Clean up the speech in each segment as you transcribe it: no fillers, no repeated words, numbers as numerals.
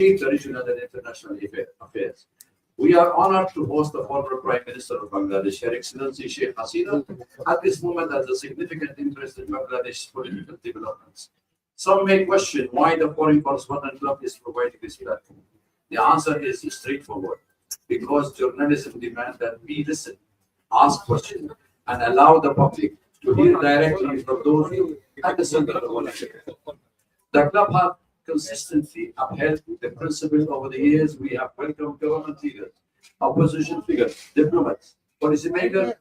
Regional and international affairs. We are honored to host the former Prime Minister of Bangladesh, Her Excellency Sheikh Hasina, at this moment has a significant interest in Bangladesh's political developments. Some may question why the Foreign Correspondent Club is providing this platform. The answer is straightforward. Because journalism demands that we listen, ask questions, and allow the public to hear directly from those at the center of ownership. The club has consistently upheld the principle over the years. We have welcomed government leaders, opposition figures, diplomats, policymakers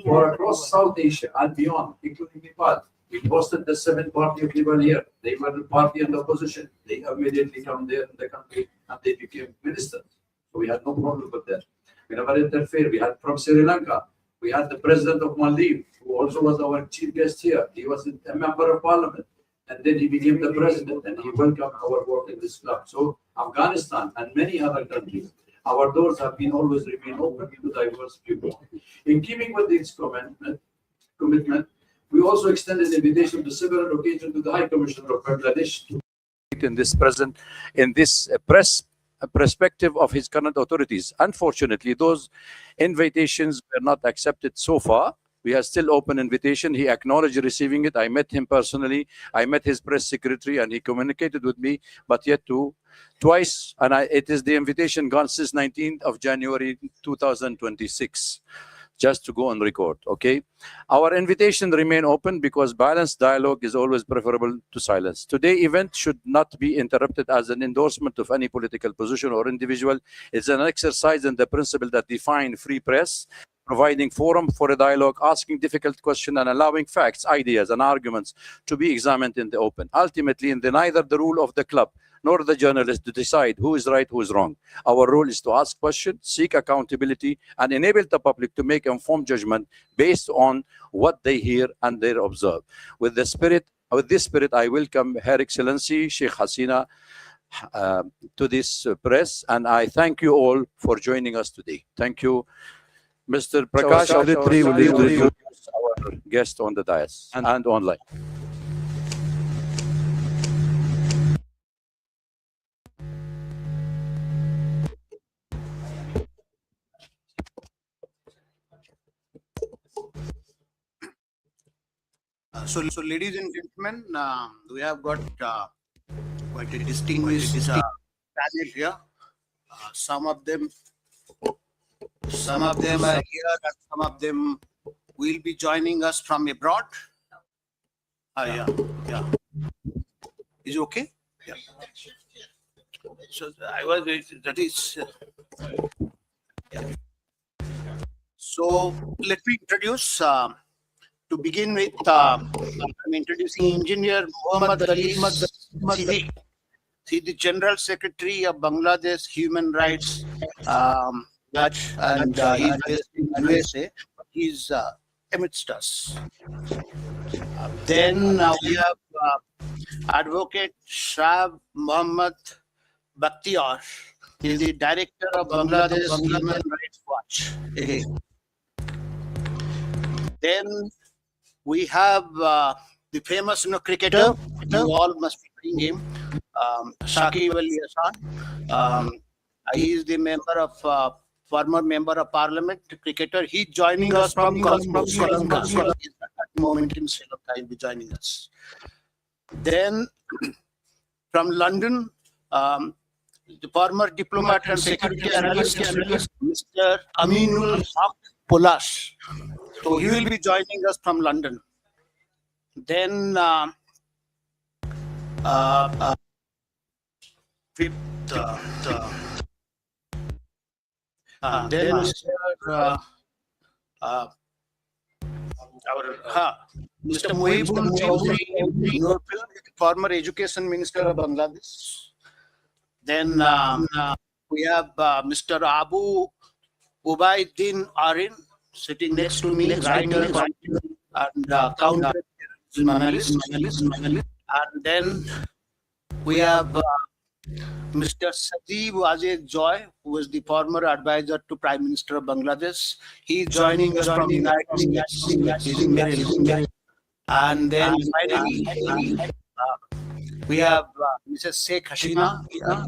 for across South Asia and beyond, including Nepal. We hosted the 7th party of Nepal here. They were the party and the opposition. They immediately come there in the country and they became ministers. So we had no problem with that. We never interfered. We had from Sri Lanka. We had the president of Maldives, who also was our chief guest here. He was a member of parliament. And then he became the president and he welcomed our work in this club. So Afghanistan and many other countries, our doors have been always remain open to diverse viewpoints. In keeping with this commitment, we also extended an invitation to several occasions to the High Commissioner of Bangladesh to in this perspective of his current authorities. Unfortunately, those invitations were not accepted so far. We have still open invitation. He acknowledged receiving it. I met him personally. I met his press secretary and he communicated with me, but yet twice. And it is the invitation gone since 19th of January 2026. Just to go on record, okay? Our invitation remain open because balanced dialogue is always preferable to silence. Today's event should not be interpreted as an endorsement of any political position or individual. It's an exercise in the principle that define free press, providing forum for a dialogue, asking difficult questions, and allowing facts, ideas, and arguments to be examined in the open. Ultimately, in neither the rule of the club nor the journalist to decide who is right, who is wrong. Our role is to ask questions, seek accountability, and enable the public to make informed judgment based on what they hear and they observe. With this spirit, I welcome Her Excellency Sheikh Hasina to this press, and I thank you all for joining us today. Thank you. Mr. Prakash Aditri will introduce our guest on the dais and online. So ladies and gentlemen, we have got quite a distinguished panel here. Some of them are here, and some of them will be joining us from abroad. Yeah. Is it okay? Yeah. So So let me introduce. To begin with, I'm introducing Engineer Muhammad Ali Siddiq. He's the General Secretary of Bangladesh Human Rights Judge, and he's based in USA. He's amidst us. Then we have Advocate Shah Muhammad Bakhtiar. He's the Director of Bangladesh Human Rights Watch. Then we have the famous cricketer, you all must be knowing him, Sheikh. He is the former member of parliament, cricketer. He's joining us from Colombo. At the moment in Sri Lanka, he'll be joining us. Then from London, the former diplomat and security analyst, Mr. Aminul Haq Polash. So he will be joining us from London. Then Mr. Muhibul Chowdhury, former education minister of Bangladesh. Then we have Mr. Abu Ubaiddin Arin sitting next to me, writer and counter analyst. And then we have Mr. Sajib Wajid Joy, who is the former advisor to Prime Minister of Bangladesh. He is joining us from the United States. And then finally, We have Mrs. Sheikh Hasina,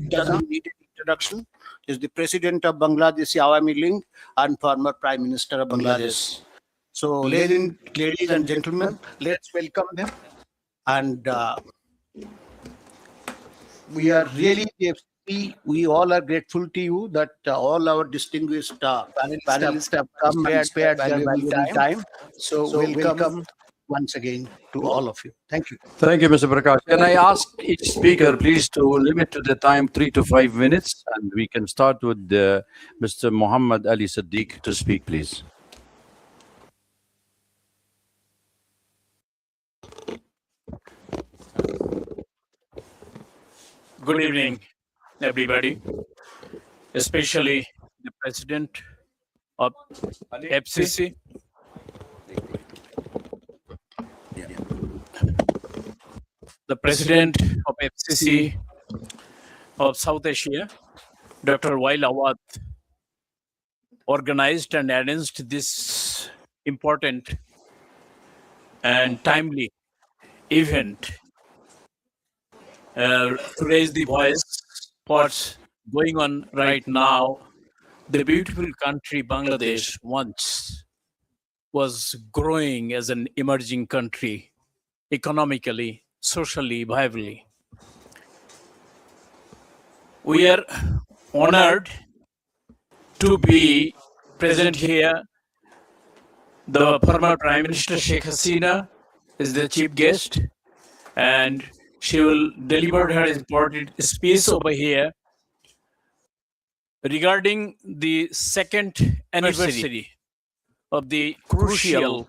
doesn't need an introduction, is the President of Bangladesh Awami League and former Prime Minister of Bangladesh. So, ladies and gentlemen, let's welcome them. And we are really, we all are grateful to you that all our distinguished panelists have come and spared their valuable time. So, welcome once again to all of you. Thank you. Thank you, Mr. Prakash. Can I ask each speaker, please, to limit to the time 3 to 5 minutes, and we can start with Mr. Muhammad Ali Siddiq to speak, please. Good evening, everybody, especially the President of FCC, the President of FCC of South Asia, Dr. Wail Awad, organized and arranged this important and timely event to raise the voice what's going on right now. The beautiful country Bangladesh once was growing as an emerging country, economically, socially, viably. We are honored to be present here. The former Prime Minister Sheikh Hasina is the chief guest, and she will deliver her important speech over here regarding the second anniversary of the crucial,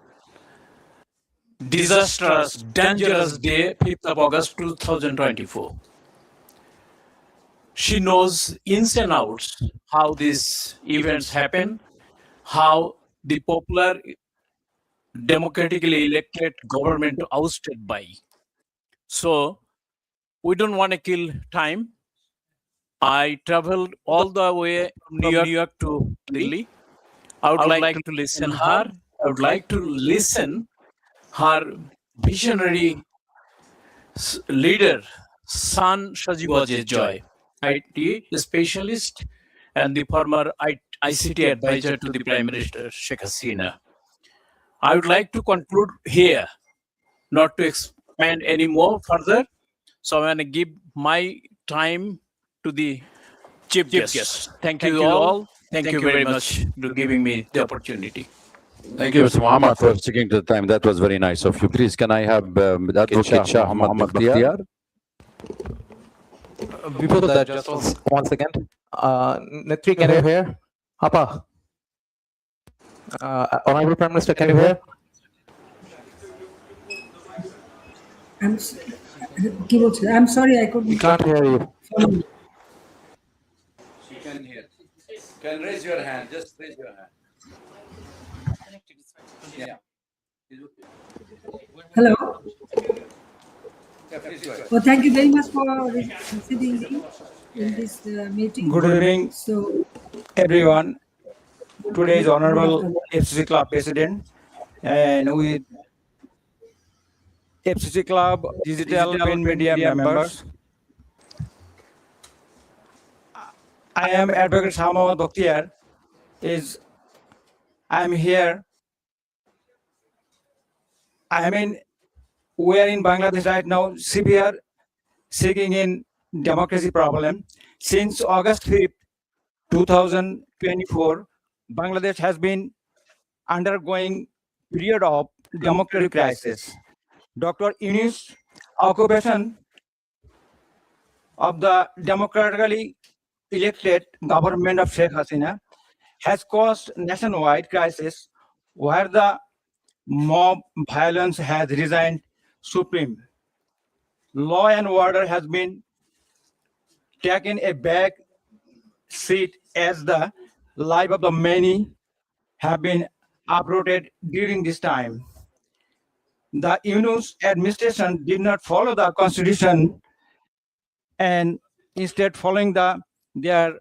disastrous, dangerous day, 5th of August 2024. She knows ins and outs how these events happen, how the popular democratically elected government ousted by. So we don't want to kill time. I traveled all the way from New York to Delhi. I would like to listen her. I would like to listen her visionary leader, son Shajibaj Joy, IT specialist and the former ICT advisor to the Prime Minister Sheikh Hasina. I would like to conclude here, not to expand any more further. So I'm going to give my time to the chief guest. Thank you all. Thank you very much for giving me the opportunity. Thank you, Mr. Muhammad, for sticking to the time. That was very nice of you. Please, can I have Advocate Shah Muhammad Bakhtiyar? Before that, just one second. Netri, can you hear? Apa? Honorable Prime Minister, can you hear? I'm sorry, I couldn't. We can't hear you. She can hear. Can raise your hand. Just raise your hand. Yeah. Hello. Yeah, please go ahead. Well, thank you very much for sitting in this meeting. Good evening, So, everyone. Today is Honorable FCC Club President, and with FCC Club digital print media members. I am Advocate Shah Bakhtiyar. I am here. We are in Bangladesh right now, severe seeking in democracy problem. Since August 5th, 2024, Bangladesh has been undergoing period of democratic crisis. Dr. Yunus' occupation of the democratically elected government of Sheikh Hasina has caused nationwide crisis where the mob violence has resigned supreme. Law and order has been taken a back seat as the life of the many have been uprooted during this time. The Yunus administration did not follow the constitution and instead following their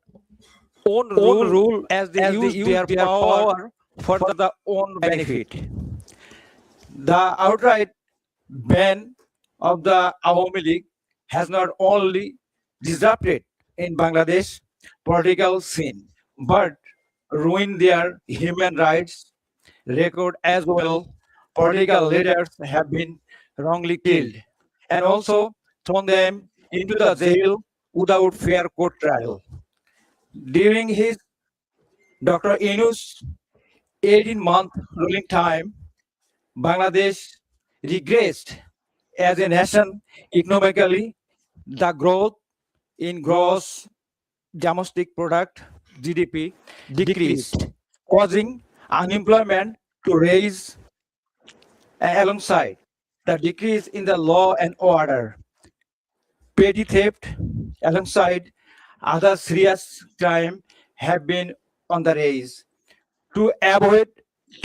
own rule as they use their power for the own benefit. The outright ban of the Awami League has not only disrupted in Bangladesh political scene, but ruined their human rights record as well. Political leaders have been wrongly killed and also thrown them into the jail without fair court trial. During his Dr. Inu's 18-month ruling time, Bangladesh regressed as a nation economically. The growth in gross domestic product (GDP) decreased, causing unemployment to rise alongside the decrease in the law and order. Petty theft alongside other serious crime have been on the rise. To avoid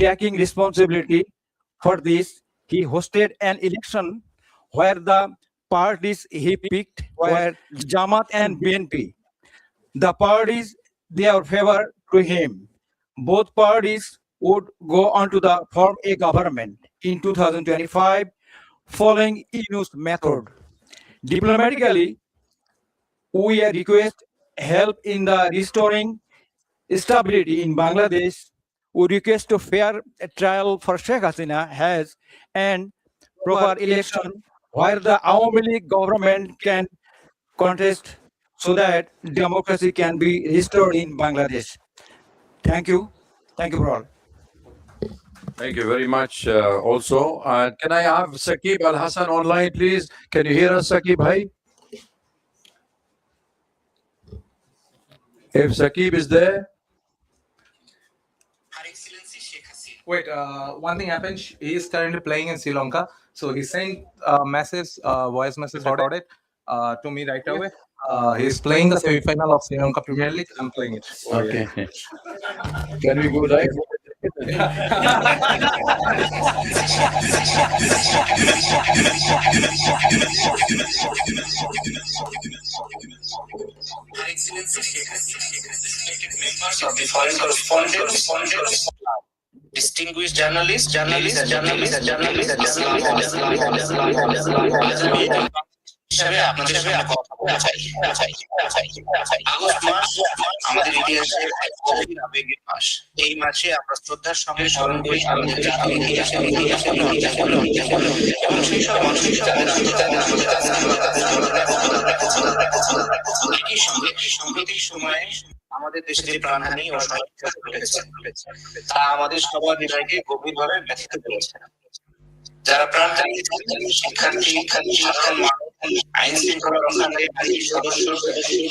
taking responsibility for this, he hosted an election where the parties he picked were Jamaat and BNP. The parties they are favor to him. Both parties would go on to form a government in 2025 following Inu's method. Diplomatically, we request help in the restoring stability in Bangladesh. We request a fair trial for Sheikh Hasina has and proper election where the Awami League government can contest so that democracy can be restored in Bangladesh. Thank you. Thank you for all. Thank you very much. Also, can I have Saqib Al Hassan online, please? Can you hear us, Saqib? Bhai? If Saqib is there, Wait, one thing happened. He is currently playing in Sri Lanka, so he sent a message, voice message recorded to me right away. He's playing the semi-final of Sri Lanka Premier League. I'm playing it. okay. Can we go live? Members of the foreign correspondents, distinguished journalists, হিসাবে আপনাদের সামনে কথা বলতে চাই। August মাস আমাদের ইতিহাসের এক গভীর আবেগের মাস। এই মাসে আমরা শ্রদ্ধার সঙ্গে স্মরণ করি আমাদের জাতির ইতিহাসের এবং সেই সব মানুষের যাদের একই সঙ্গে সাম্প্রতিক সময়ে আমাদের দেশে যে প্রাণহানি ও সহিংসতা ঘটেছে তা আমাদের সবার হৃদয়কে গভীরভাবে ব্যথিত করেছে। যারা প্রাণ হারিয়েছেন শিক্ষার্থী সাধারণ মানুষ, আইন শৃঙ্খলা রক্ষাকারী বাহিনীর সদস্য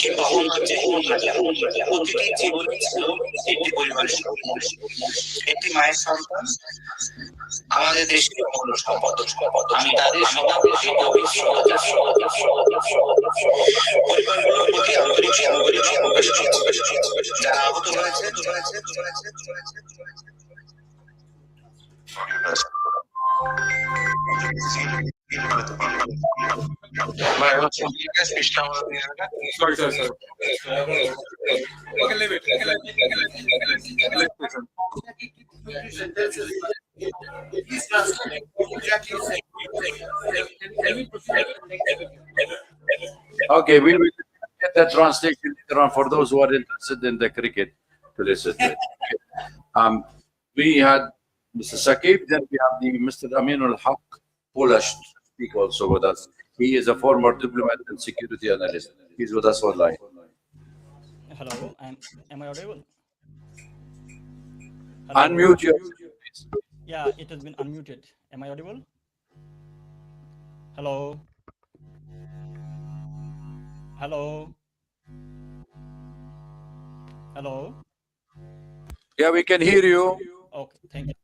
কিংবা অন্য যে হোক না কেন, প্রতিটি জীবনই ছিল একটি পরিবারের একটি মায়ের সন্তান আমাদের দেশের অমূল্য সম্পদ। আমি তাদের সবার প্রতি গভীর শ্রদ্ধা পরিবারগুলোর প্রতি আন্তরিক সমবেদনা প্রকাশ করছি। যারা আহত হয়েছে Sorry. Okay, leave it. Okay, we will get the translation later on for those who are interested in the cricket to listen to it. We had Mr. Saqib, then we have the Mr. Aminul Haq Polish speak also with us. He is a former diplomat and security analyst. He's with us online. Hello, am I audible? Unmute yourself, please. Yeah, it has been unmuted. Am I audible? Hello? Hello? Hello? Yeah, we can hear you. Okay, thank you.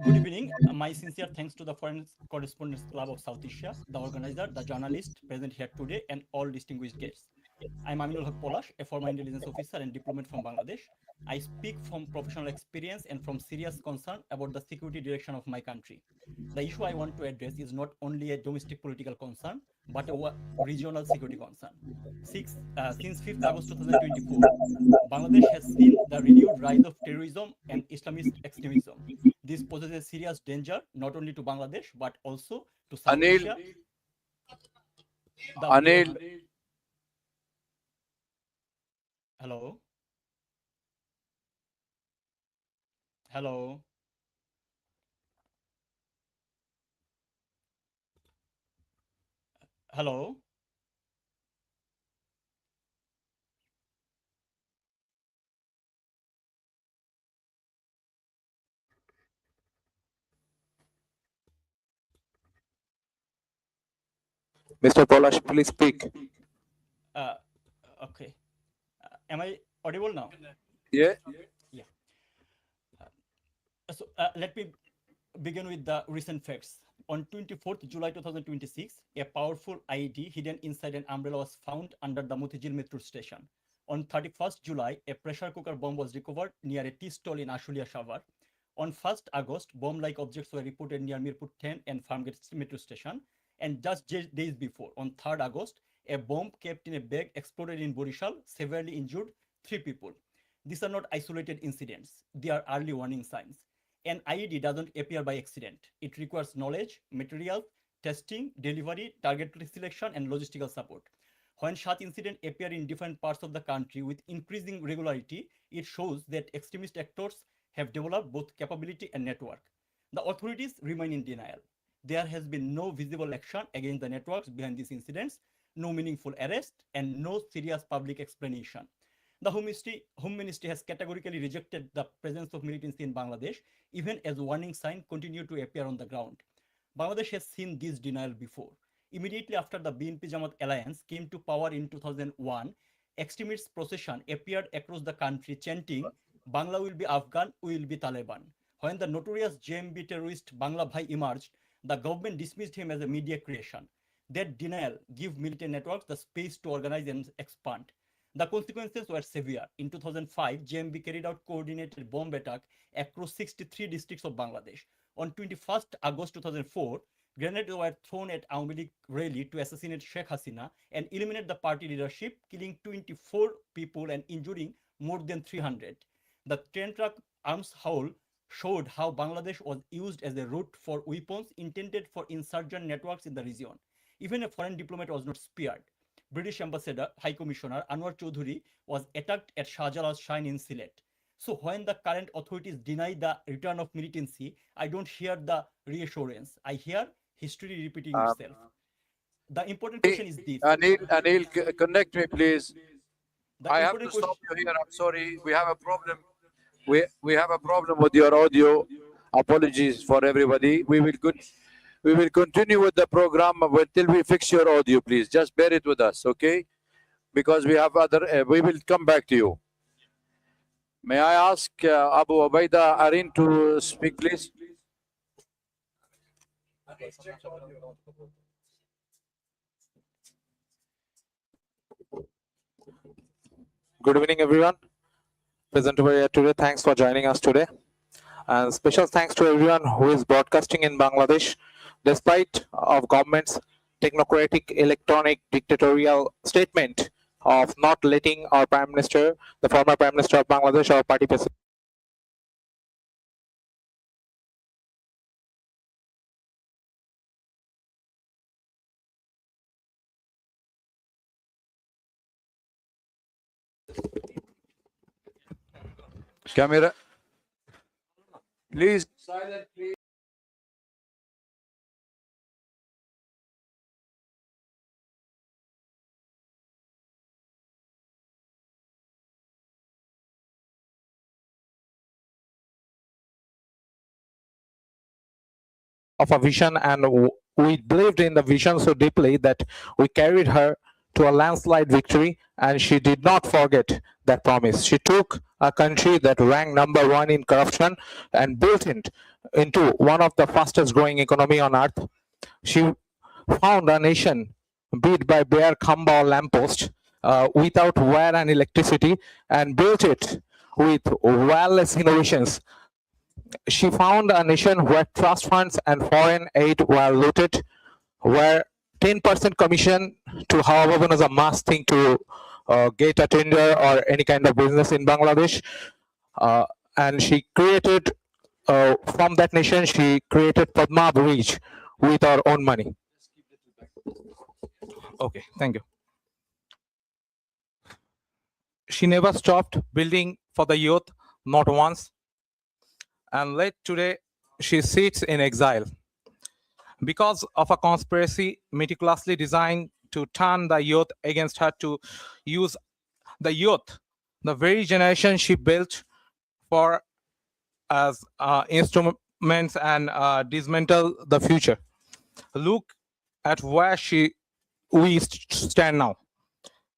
Good evening. My sincere thanks to the Foreign Correspondents Club of South Asia, the organizer, the journalist present here today, and all distinguished guests. I'm Aminul Haq Polish, a former intelligence officer and diplomat from Bangladesh. I speak from professional experience and from serious concern about the security direction of my country. The issue I want to address is not only a domestic political concern, but a regional security concern. Since 5th August 2024, Bangladesh has seen the renewed rise of terrorism and Islamist extremism. This poses a serious danger not only to Bangladesh, but also to South Asia. Anil. Hello. Hello. Hello. Mr. Polash, please speak. Okay. Am I audible now? Yeah. Yeah. So let me begin with the recent facts. On 24th July 2026, a powerful IED hidden inside an umbrella was found under the Motijil metro station. On 31st July, a pressure cooker bomb was recovered near a tea stall in Ashulia Shavar. On 1st August, bomb-like objects were reported near Mirpur 10 and Farmgate metro station. And just days before, on 3rd August, a bomb kept in a bag exploded in Borishal, severely injured 3 people. These are not isolated incidents. They are early warning signs. An IED doesn't appear by accident. It requires knowledge, material, testing, delivery, target selection, and logistical support. When such incidents appear in different parts of the country with increasing regularity, it shows that extremist actors have developed both capability and network. The authorities remain in denial. There has been no visible action against the networks behind these incidents, no meaningful arrest, and no serious public explanation. The Home Ministry has categorically rejected the presence of militancy in Bangladesh, even as warning signs continue to appear on the ground. Bangladesh has seen this denial before. Immediately after the BNP Jamaat alliance came to power in 2001, extremist procession appeared across the country chanting, Bangla will be Afghan, we will be Taliban. When the notorious JMB terrorist Bangla Bhai emerged, the government dismissed him as a media creation. That denial gave militant networks the space to organize and expand. The consequences were severe. In 2005, JMB carried out coordinated bomb attack across 63 districts of Bangladesh. On 21st August 2004, grenades were thrown at Awami League rally to assassinate Sheikh Hasina and eliminate the party leadership, killing 24 people and injuring more than 300. The 10-truck arms haul showed how Bangladesh was used as a route for weapons intended for insurgent networks in the region. Even a foreign diplomat was not spared. British Ambassador, High Commissioner Anwar Chaudhuri was attacked at Shahjalal's shrine in Sylhet. So when the current authorities deny the return of militancy, I don't hear the reassurance. I hear history repeating itself. The important question is this. Anil, connect me, please. The I have important to stop question- you here. I'm sorry. We have a problem. We have a problem with your audio. Apologies for everybody. We will continue with the program until we fix your audio, please. Just bear it with us, okay? Because we have other, we will come back to you. May I ask Abu Ubaida Arin to speak, please? Good evening, everyone. Present over here today. Thanks for joining us today. And special thanks to everyone who is broadcasting in Bangladesh, despite of government's technocratic, electronic, dictatorial statement of not letting our Prime Minister, the former Prime Minister of Bangladesh, our party president, Camera. Please. Silent, please. of a vision, and we believed in the vision so deeply that we carried her to a landslide victory, and she did not forget that promise. She took a country that ranked #1 in corruption and built it into one of the fastest growing economy on earth. She found a nation beat by bare khamba lamppost without wire and electricity, and built it with wireless innovations. She found a nation where trust funds and foreign aid were looted, where 10% commission to however is a must thing to get a tender or any kind of business in Bangladesh. And she created, from that nation, she created Padma Bridge with our own money. Okay, thank you. She never stopped building for the youth, not once. And late today, she sits in exile because of a conspiracy meticulously designed to turn the youth against her, to use the youth, the very generation she built for, as instruments and dismantle the future. Look at where we stand now.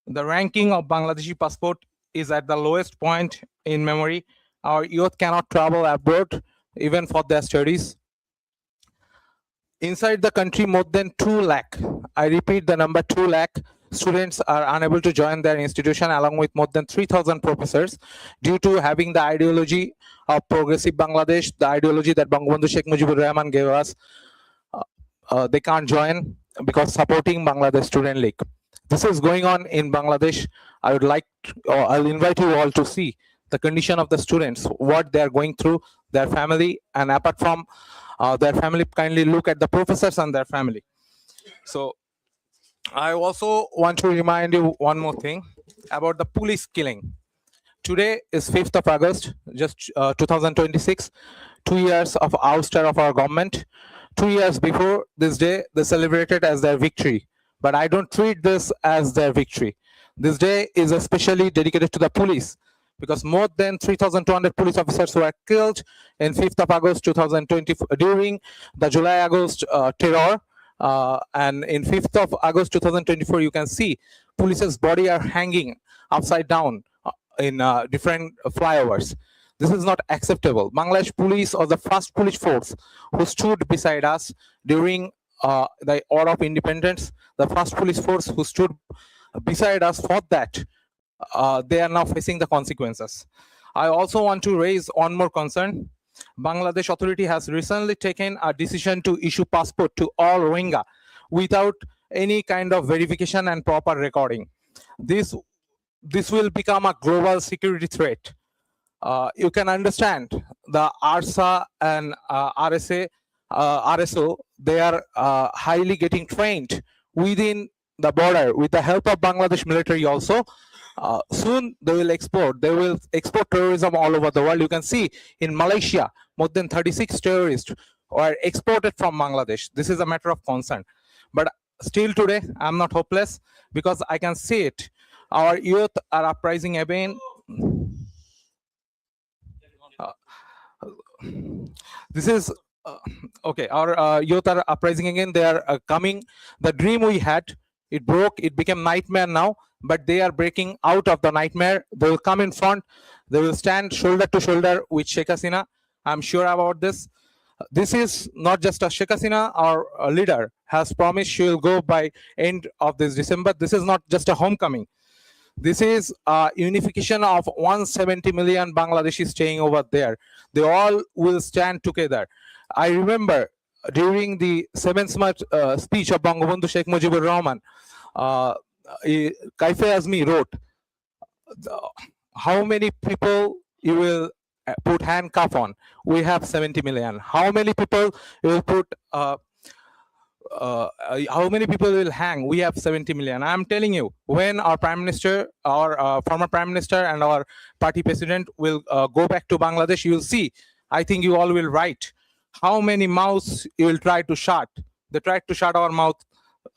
The ranking of Bangladeshi passport is at the lowest point in memory. Our youth cannot travel abroad even for their studies. Inside the country, more than 2 lakh, I repeat the number 2 lakh, students are unable to join their institution, along with more than 3,000 professors, due to having the ideology of progressive Bangladesh, the ideology that Bangabandhu Sheikh Mujibur Rahman gave us. They can't join because supporting Bangladesh Student League. This is going on in Bangladesh. I would like I'll invite you all to see the condition of the students, what they are going through, their family, and apart from their family, kindly look at the professors and their family. So I also want to remind you one more thing about the police killing. Today is 5th of August, just 2026, 2 years of ouster of our government. 2 years before this day, they celebrated as their victory. But I don't treat this as their victory. This day is especially dedicated to the police, because more than 3,200 police officers were killed in 5th of August 2020 during the July-August terror. And in 5th of August 2024, you can see police's body are hanging upside down in different flyovers. This is not acceptable. Bangladesh police was the first police force who stood beside us during the War of Independence. The first police force who stood beside us for that. They are now facing the consequences. I also want to raise one more concern. Bangladesh authority has recently taken a decision to issue passport to all Rohingya without any kind of verification and proper recording. This will become a global security threat. You can understand the ARSA and RSO, they are highly getting trained within the border with the help of Bangladesh military also. Soon they will export terrorism all over the world. You can see in Malaysia, more than 36 terrorists are exported from Bangladesh. This is a matter of concern. But still today, I'm not hopeless, because I can see it. Our youth are uprising again. This is okay. Our youth are uprising again. They are coming. The dream we had, it broke. It became nightmare now. But they are breaking out of the nightmare. They will come in front. They will stand shoulder to shoulder with Sheikh Hasina. I'm sure about this. This is not just a Sheikh Hasina, our leader has promised she will go by end of this December. This is not just a homecoming. This is a unification of 170 million Bangladeshis staying over there. They all will stand together. I remember during the 7th March speech of Bangabandhu Sheikh Mujibur Rahman, Kaife Azmi wrote, how many people you will put handcuff on? We have 70 million. How many people you will put how many people will hang? We have 70 million. I'm telling you, when our prime minister, our former prime minister and our party president will go back to Bangladesh, you will see, I think you all will write how many mouths you will try to shut. They tried to shut our mouth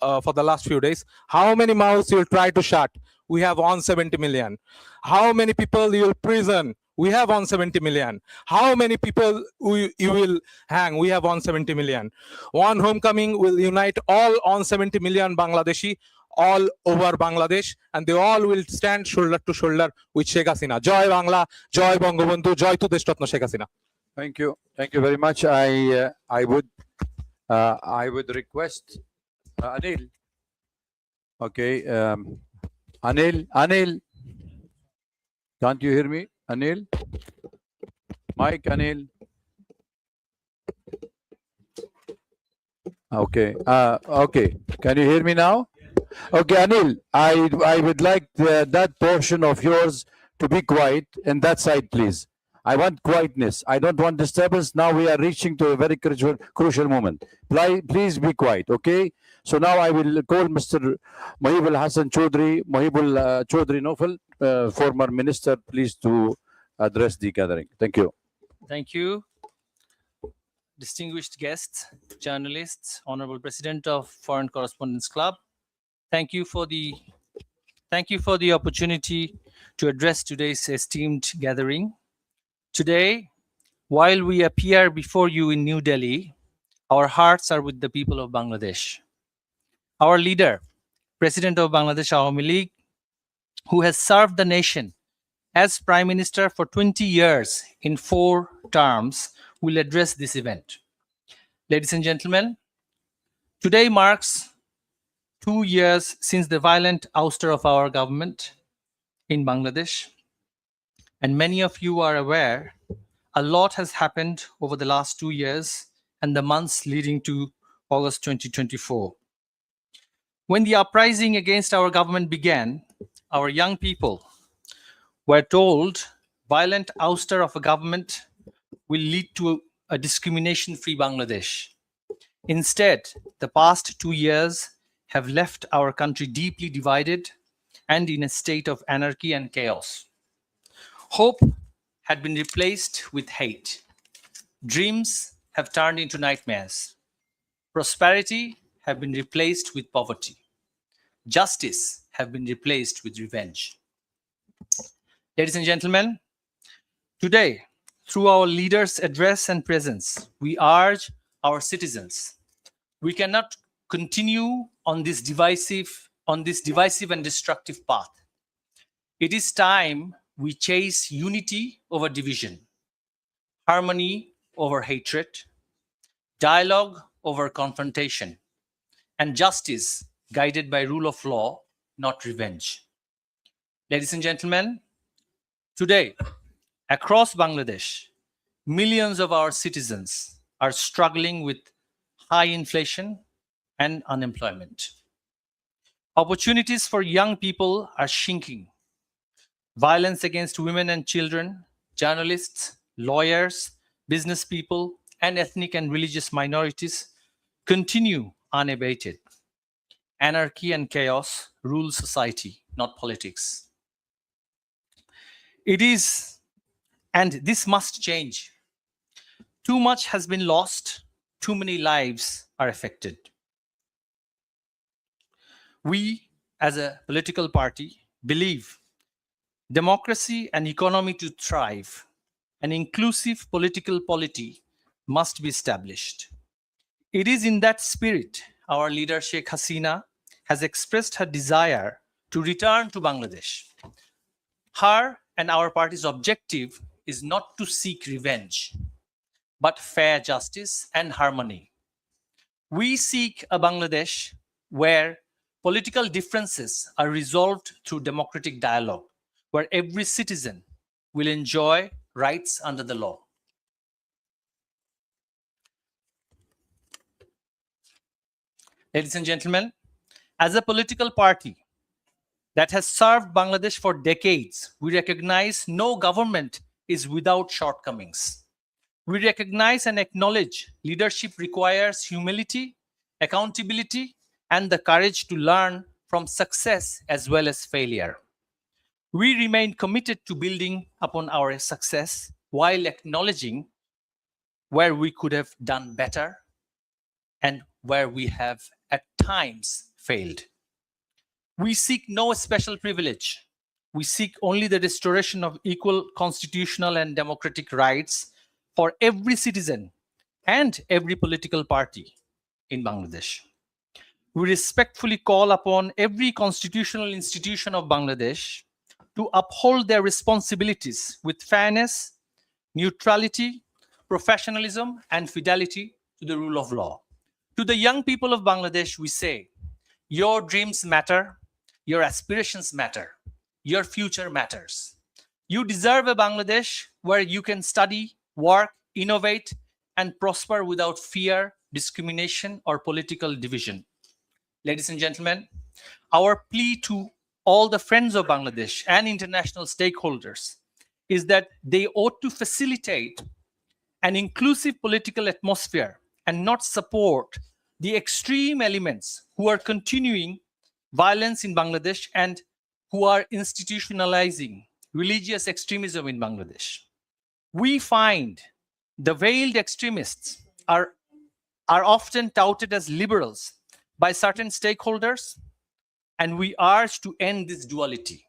for the last few days. How many mouths you will try to shut? We have 170 million. How many people you will prison? We have 170 million. How many people you will hang? We have 170 million. One homecoming will unite all 170 million Bangladeshi all over Bangladesh, and they all will stand shoulder to shoulder with Sheikh Hasina. Joy Bangla, Joy Bangabandhu, Joy to Deshratna Sheikh Hasina. Thank you very much. I would request Anil. Okay, Anil, can't you hear me? Anil, Mike, Anil. Okay, okay. Can you hear me now? Okay, Anil, I would like that portion of yours to be quiet, and that side, please. I want quietness. I don't want disturbance. Now we are reaching to a very crucial moment. Please be quiet, okay? So now I will call Mr. Mohibul Hassan Chaudhry, Mohibul Chaudhry Nofal, former minister, please to address the gathering. Thank you. Thank you. Distinguished guests, journalists, Honorable President of Foreign Correspondents Club, thank you for the opportunity to address today's esteemed gathering. Today, while we appear before you in New Delhi, our hearts are with the people of Bangladesh. Our leader, President of Bangladesh Awami League, who has served the nation as Prime Minister for 20 years in 4 terms, will address this event. Ladies and gentlemen, today marks 2 years since the violent ouster of our government in Bangladesh. And many of you are aware, a lot has happened over the last 2 years and the months leading to August 2024. When the uprising against our government began, our young people were told violent ouster of a government will lead to a discrimination-free Bangladesh. Instead, the past 2 years have left our country deeply divided and in a state of anarchy and chaos. Hope had been replaced with hate. Dreams have turned into nightmares. Prosperity have been replaced with poverty. Justice have been replaced with revenge. Ladies and gentlemen, today, through our leaders' address and presence, we urge our citizens, we cannot continue on this divisive and destructive path. It is time we chase unity over division, harmony over hatred, dialogue over confrontation, and justice guided by rule of law, not revenge. Ladies and gentlemen, today, across Bangladesh, millions of our citizens are struggling with high inflation and unemployment. Opportunities for young people are shrinking. Violence against women and children, journalists, lawyers, business people, and ethnic and religious minorities continue unabated. Anarchy and chaos rule society, not politics. It is, and this must change. Too much has been lost, too many lives are affected. We, as a political party, believe democracy and economy to thrive, an inclusive political polity must be established. It is in that spirit our leader Sheikh Hasina has expressed her desire to return to Bangladesh. Her and our party's objective is not to seek revenge, but fair justice and harmony. We seek a Bangladesh where political differences are resolved through democratic dialogue, where every citizen will enjoy rights under the law. Ladies and gentlemen, as a political party that has served Bangladesh for decades, we recognize no government is without shortcomings. We recognize and acknowledge leadership requires humility, accountability, and the courage to learn from success as well as failure. We remain committed to building upon our success while acknowledging where we could have done better and where we have at times failed. We seek no special privilege. We seek only the restoration of equal constitutional and democratic rights for every citizen and every political party in Bangladesh. We respectfully call upon every constitutional institution of Bangladesh to uphold their responsibilities with fairness, neutrality, professionalism, and fidelity to the rule of law. To the young people of Bangladesh, we say, your dreams matter, your aspirations matter, your future matters. You deserve a Bangladesh where you can study, work, innovate, and prosper without fear, discrimination, or political division. Ladies and gentlemen, our plea to all the friends of Bangladesh and international stakeholders is that they ought to facilitate an inclusive political atmosphere and not support the extreme elements who are continuing violence in Bangladesh and who are institutionalizing religious extremism in Bangladesh. We find the veiled extremists are often touted as liberals by certain stakeholders, and we urge to end this duality.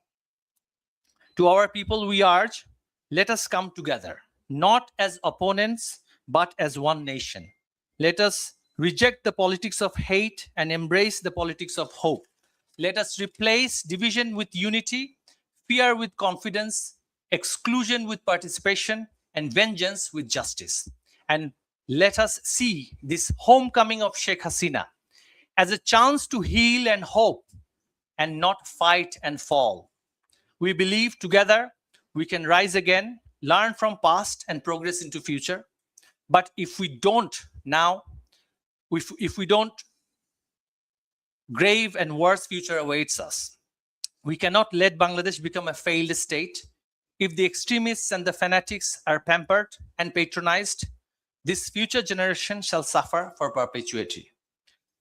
To our people, we urge, let us come together, not as opponents, but as one nation. Let us reject the politics of hate and embrace the politics of hope. Let us replace division with unity, fear with confidence, exclusion with participation, and vengeance with justice. And let us see this homecoming of Sheikh Hasina as a chance to heal and hope and not fight and fall. We believe together we can rise again, learn from past and progress into future. But if we don't now, if we don't, grave and worse future awaits us. We cannot let Bangladesh become a failed state. If the extremists and the fanatics are pampered and patronized, this future generation shall suffer for perpetuity.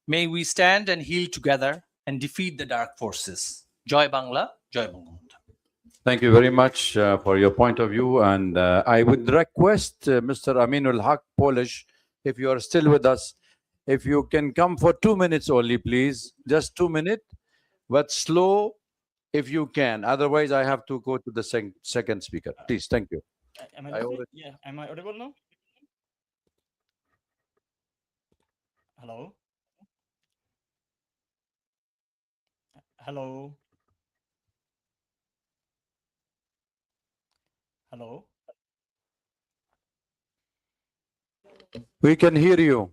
May we stand and heal together and defeat the dark forces. Joy Bangla, Joy Bangla. Thank you very much for your point of view. And I would request Mr. Aminul Haq Polish, if you are still with us, if you can come for 2 minutes only, please. Just 2 minutes, but slow if you can. Otherwise, I have to go to the second speaker. Please, thank you. Am I listening? Yeah, am I audible now? Hello? Hello? Hello? We can hear you.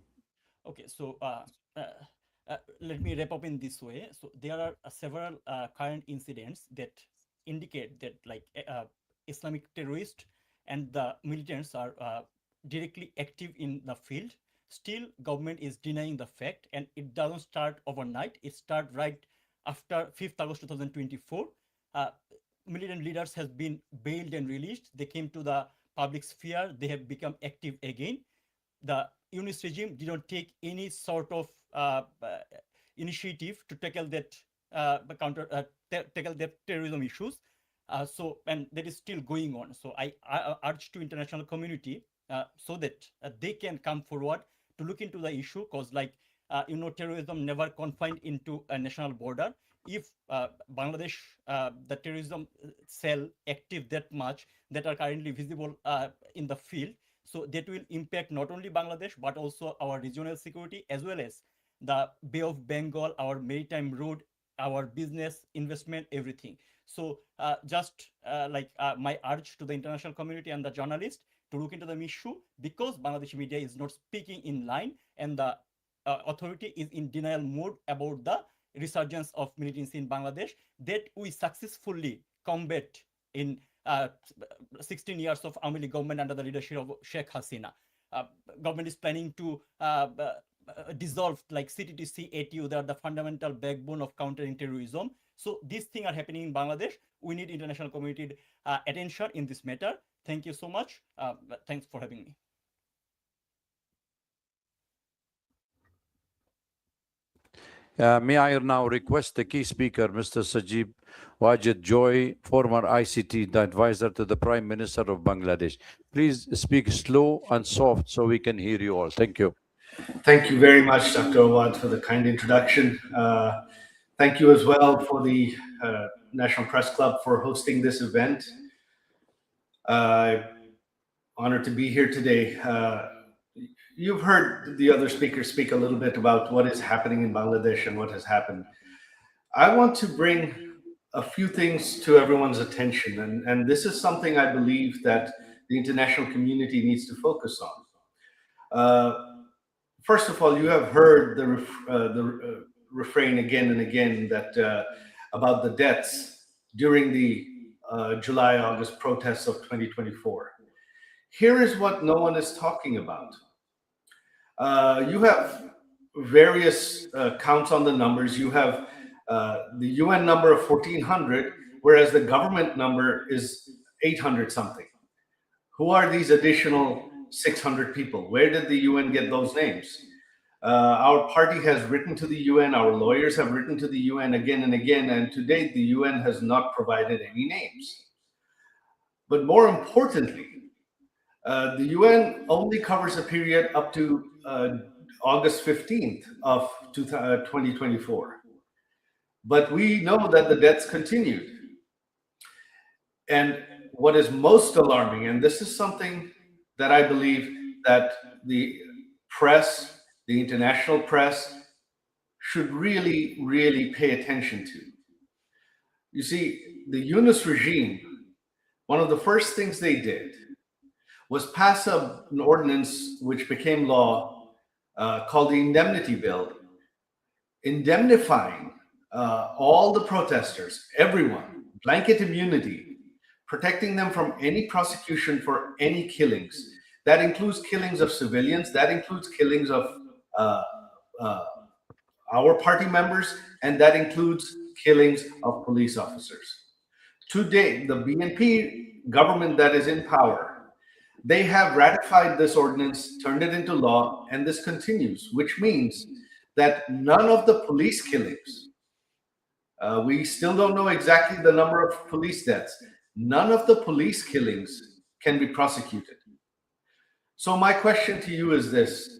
Okay, so let me wrap up in this way. So there are several current incidents that indicate that like Islamic terrorists and the militants are directly active in the field. Still, government is denying the fact, and it doesn't start overnight. It starts right after 5th August 2024. Militant leaders have been bailed and released. They came to the public sphere. They have become active again. The Yunus regime didn't take any sort of initiative to tackle that tackle that terrorism issues. And that is still going on. So I urge to international community so that they can come forward to look into the issue, because terrorism never confined into a national border. If Bangladesh, the terrorism cell active that much that are currently visible in the field, so that will impact not only Bangladesh, but also our regional security, as well as the Bay of Bengal, our maritime road, our business, investment, everything. So my urge to the international community and the journalists to look into the issue, because Bangladeshi media is not speaking in line, and the authority is in denial mode about the resurgence of militancy in Bangladesh that we successfully combat in 16 years of Awami League government under the leadership of Sheikh Hasina. Government is planning to dissolve like CTTC, ATU. They are the fundamental backbone of countering terrorism. So these things are happening in Bangladesh. We need international community attention in this matter. Thank you so much. Thanks for having me. May I now request the key speaker, Mr. Sajib Wajid Joy, former ICT advisor to the Prime Minister of Bangladesh. Please speak slow and soft so we can hear you all. Thank you. Thank you very much, Dr. Awad, for the kind introduction. Thank you as well for the National Press Club for hosting this event. Honored to be here today. You've heard the other speakers speak a little bit about what is happening in Bangladesh and what has happened. I want to bring a few things to everyone's attention, and this is something I believe that the international community needs to focus on. First of all, you have heard the refrain again and again that about the deaths during the July-August protests of 2024. Here is what no one is talking about. You have various counts on the numbers. You have the UN number of 1,400, whereas the government number is 800 something. Who are these additional 600 people? Where did the UN get those names? Our party has written to the UN, our lawyers have written to the UN again and again, and to date, the UN has not provided any names. But more importantly, the UN only covers a period up to August 15th of 2024. But we know that the deaths continued. And what is most alarming, and this is something that I believe that the press, the international press, should really, really pay attention to. You see, the Yunus regime, one of the first things they did was pass an ordinance which became law called the Indemnity Bill, indemnifying all the protesters, everyone, blanket immunity, protecting them from any prosecution for any killings. That includes killings of civilians, that includes killings of our party members, and that includes killings of police officers. Today, the BNP government that is in power, they have ratified this ordinance, turned it into law, and this continues, which means that none of the police killings, we still don't know exactly the number of police deaths, none of the police killings can be prosecuted. So my question to you is this: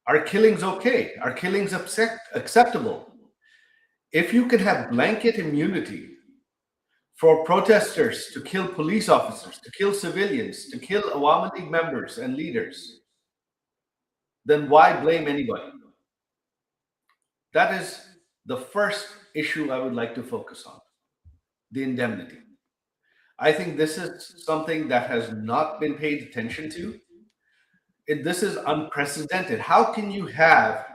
are killings okay? Are killings acceptable? If you can have blanket immunity for protesters to kill police officers, to kill civilians, to kill Awami League members and leaders, then why blame anybody? That is the first issue I would like to focus on, the indemnity. I think this is something that has not been paid attention to. This is unprecedented. How can you have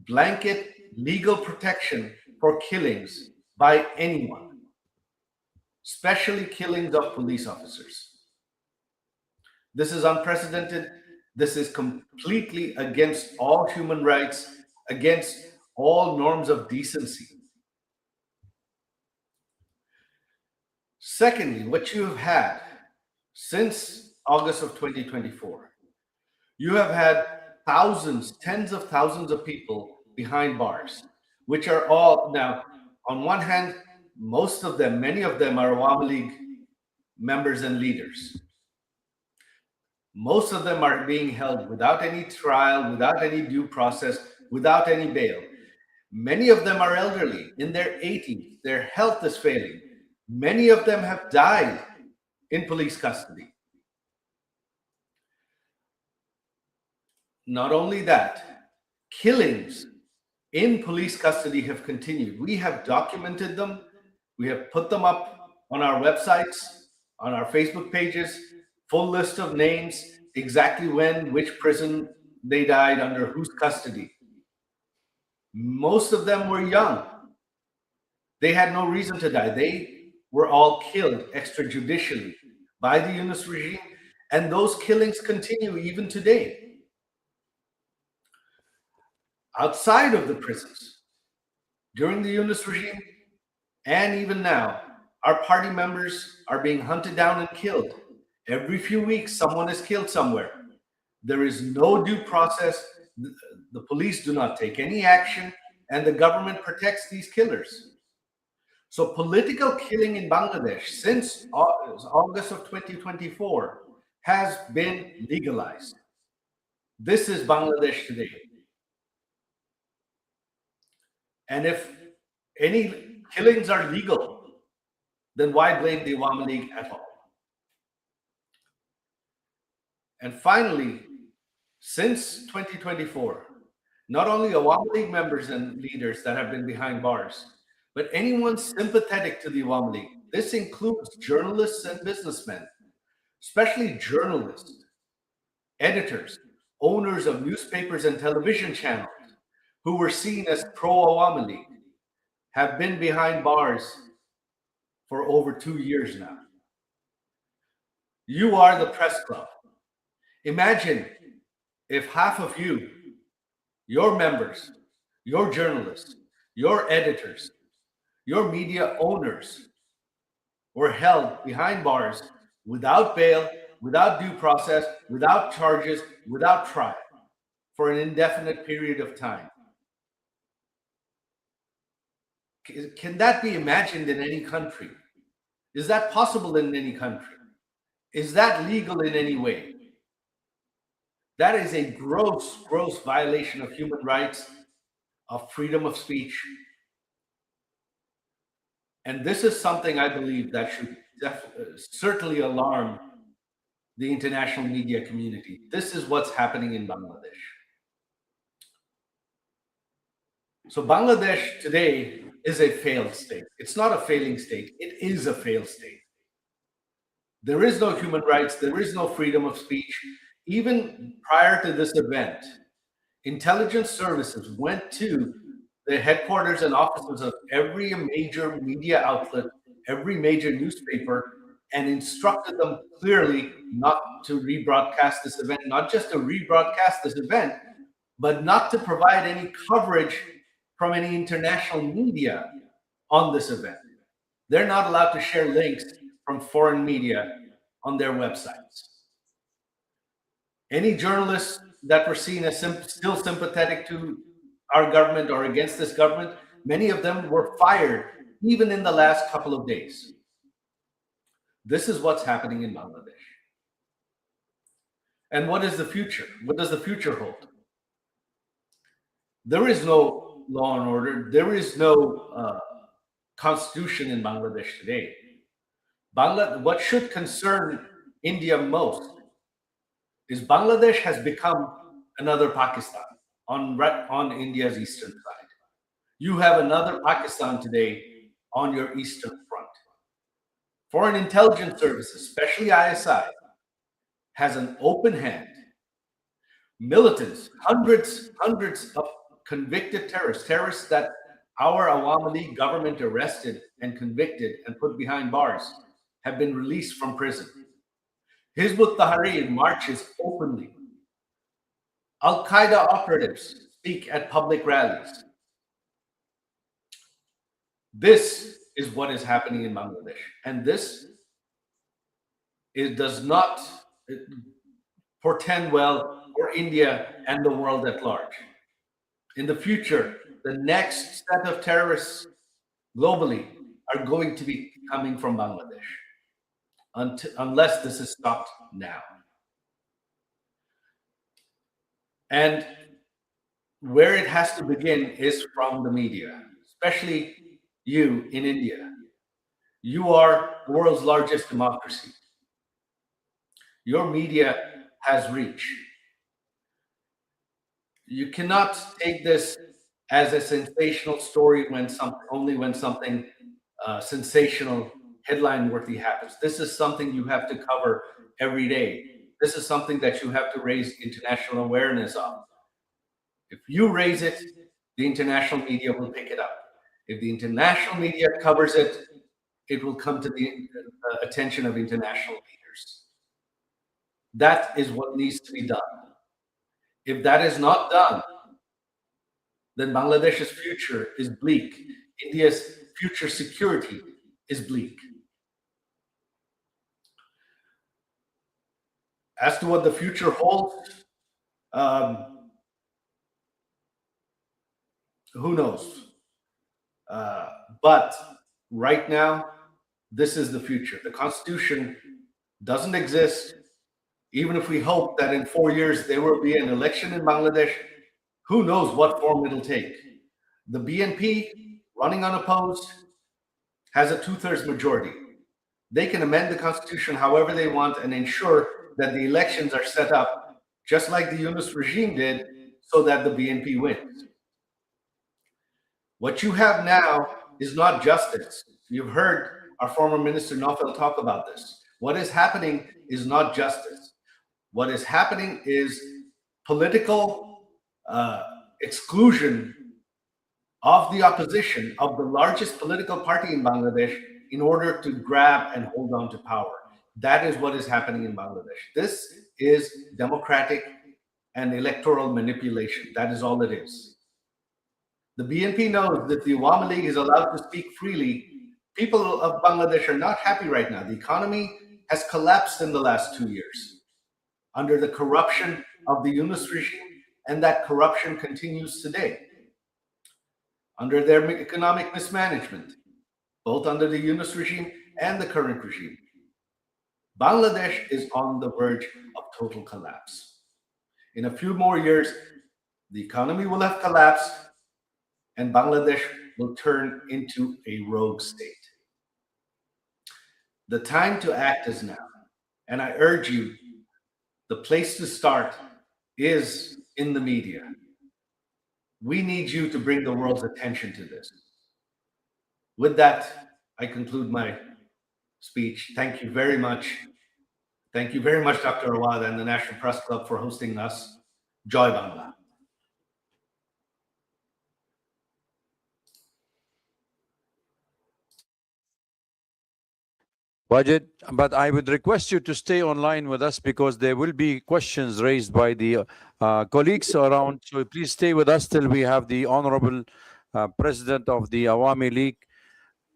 blanket legal protection for killings by anyone, especially killings of police officers? This is unprecedented. This is completely against all human rights, against all norms of decency. Secondly, what you have had since August of 2024, you have had thousands, tens of thousands of people behind bars, which are all now, on one hand, most of them, many of them are Awami League members and leaders. Most of them are being held without any trial, without any due process, without any bail. Many of them are elderly, in their 80s. Their health is failing. Many of them have died in police custody. Not only that, killings in police custody have continued. We have documented them. We have put them up on our websites, on our Facebook pages, full list of names, exactly when, which prison they died, under whose custody. Most of them were young. They had no reason to die. They were all killed extrajudicially by the Yunus regime, and those killings continue even today. Outside of the prisons, during the Yunus regime, and even now, our party members are being hunted down and killed. Every few weeks, someone is killed somewhere. There is no due process. The police do not take any action, and the government protects these killers. So political killing in Bangladesh since August of 2024 has been legalized. This is Bangladesh today. And if any killings are legal, then why blame the Awami League at all? And finally, since 2024, not only Awami League members and leaders that have been behind bars, but anyone sympathetic to the Awami League. This includes journalists and businessmen, especially journalists, editors, owners of newspapers and television channels who were seen as pro-Awami League, have been behind bars for over 2 years now. You are the press club. Imagine if half of you, your members, your journalists, your editors, your media owners were held behind bars without bail, without due process, without charges, without trial for an indefinite period of time. Can that be imagined in any country? Is that possible in any country? Is that legal in any way? That is a gross, gross violation of human rights, of freedom of speech. And this is something I believe that should certainly alarm the international media community. This is what's happening in Bangladesh. So Bangladesh today is a failed state. It's not a failing state. It is a failed state. There is no human rights. There is no freedom of speech. Even prior to this event, intelligence services went to the headquarters and offices of every major media outlet, every major newspaper, and instructed them clearly not to rebroadcast this event, not just to rebroadcast this event, but not to provide any coverage from any international media on this event. They're not allowed to share links from foreign media on their websites. Any journalists that were seen as still sympathetic to our government or against this government, many of them were fired even in the last couple of days. This is what's happening in Bangladesh. And what is the future? What does the future hold? There is no law and order. There is no constitution in Bangladesh today. What should concern India most is Bangladesh has become another Pakistan on India's eastern side. You have another Pakistan today on your eastern front. Foreign intelligence services, especially ISI, has an open hand. Militants, hundreds of convicted terrorists that our Awami League government arrested and convicted and put behind bars, have been released from prison. Hizb ut-Tahrir marches openly. Al-Qaeda operatives speak at public rallies. This is what is happening in Bangladesh. And this does not portend well for India and the world at large. In the future, the next set of terrorists globally are going to be coming from Bangladesh, unless this is stopped now. And where it has to begin is from the media, especially you in India. You are the world's largest democracy. Your media has reach. You cannot take this as a sensational story only when something sensational, headline-worthy happens. This is something you have to cover every day. This is something that you have to raise international awareness of. If you raise it, the international media will pick it up. If the international media covers it, it will come to the attention of international leaders. That is what needs to be done. If that is not done, then Bangladesh's future is bleak. India's future security is bleak. As to what the future holds, who knows? But right now, this is the future. The Constitution doesn't exist. Even if we hope that in 4 years there will be an election in Bangladesh, who knows what form it'll take. The BNP, running unopposed, has a 2/3 majority. They can amend the Constitution however they want and ensure that the elections are set up just like the Yunus regime did, so that the BNP wins. What you have now is not justice. You've heard our former Minister Naufel talk about this. What is happening is not justice. What is happening is political exclusion of the opposition, of the largest political party in Bangladesh, in order to grab and hold on to power. That is what is happening in Bangladesh. This is democratic and electoral manipulation. That is all it is. The BNP knows that the Awami League is allowed to speak freely. people of Bangladesh are not happy right now. The economy has collapsed in the last 2 years under the corruption of the Yunus regime, and that corruption continues today. Under their economic mismanagement, both under the Yunus regime and the current regime, Bangladesh is on the verge of total collapse. In a few more years, the economy will have collapsed and Bangladesh will turn into a rogue state. The time to act is now. And I urge you, the place to start is in the media. We need you to bring the world's attention to this. With that, I conclude my speech. Thank you very much. Thank you very much, Dr. Awad and the National Press Club for hosting us. Joy Bangla. Wajid, but I would request you to stay online with us because there will be questions raised by the colleagues around. So please stay with us till we have the Honorable President of the Awami League,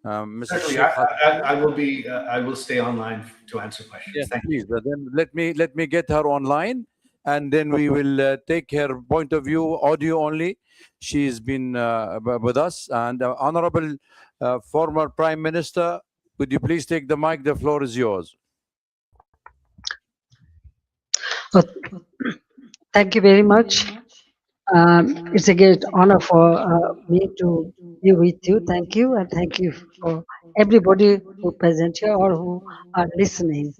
Mr. Certainly, Sheikh. I will stay online to answer questions. Yes, Thank please. Then let me get her online, and then we will take her point of view, audio only. She's been with us, and Honorable former Prime Minister, would you please take the mic? The floor is yours. Thank you very much. It's a great honor for me to be with you. Thank you, and thank you for everybody who present here or who are listening.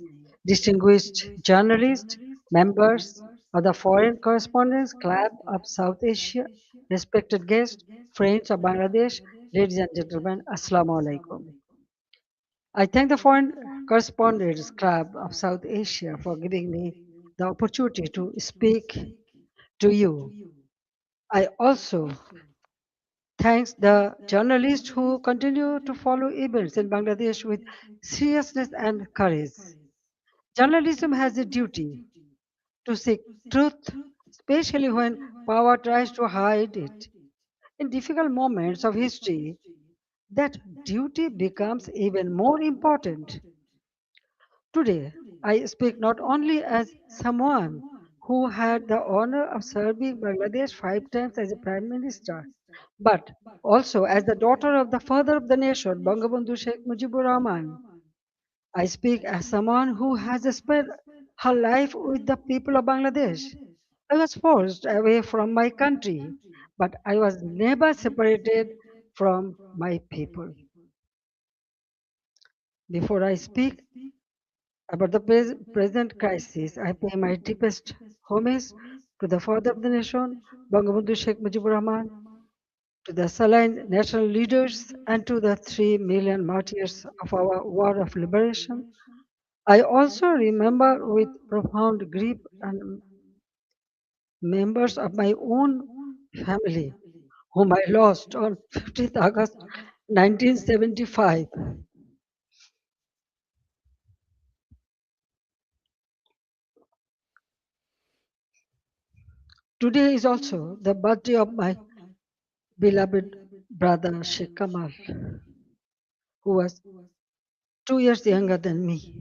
Distinguished journalists, members of the Foreign Correspondents Club of South Asia, respected guests, friends of Bangladesh, ladies and gentlemen, Assalamu alaikum. I thank the Foreign Correspondents Club of South Asia for giving me the opportunity to speak to you. I also thank the journalists who continue to follow events in Bangladesh with seriousness and courage. Journalism has a duty to seek truth, especially when power tries to hide it. In difficult moments of history, that duty becomes even more important. Today, I speak not only as someone who had the honor of serving Bangladesh 5 times as a prime minister, but also as the daughter of the father of the nation, Bangabandhu Sheikh Mujibur Rahman. I speak as someone who has spent her life with the people of Bangladesh. I was forced away from my country, but I was never separated from my people. Before I speak about the present crisis, I pay my deepest homage to the father of the nation, Bangabandhu Sheikh Mujibur Rahman, to the Saline national leaders, and to the 3 million martyrs of our war of liberation. I also remember with profound grief and members of my own family, whom I lost on 15th August 1975. Today is also the birthday of my beloved brother Sheikh Kamal, who was 2 years younger than me.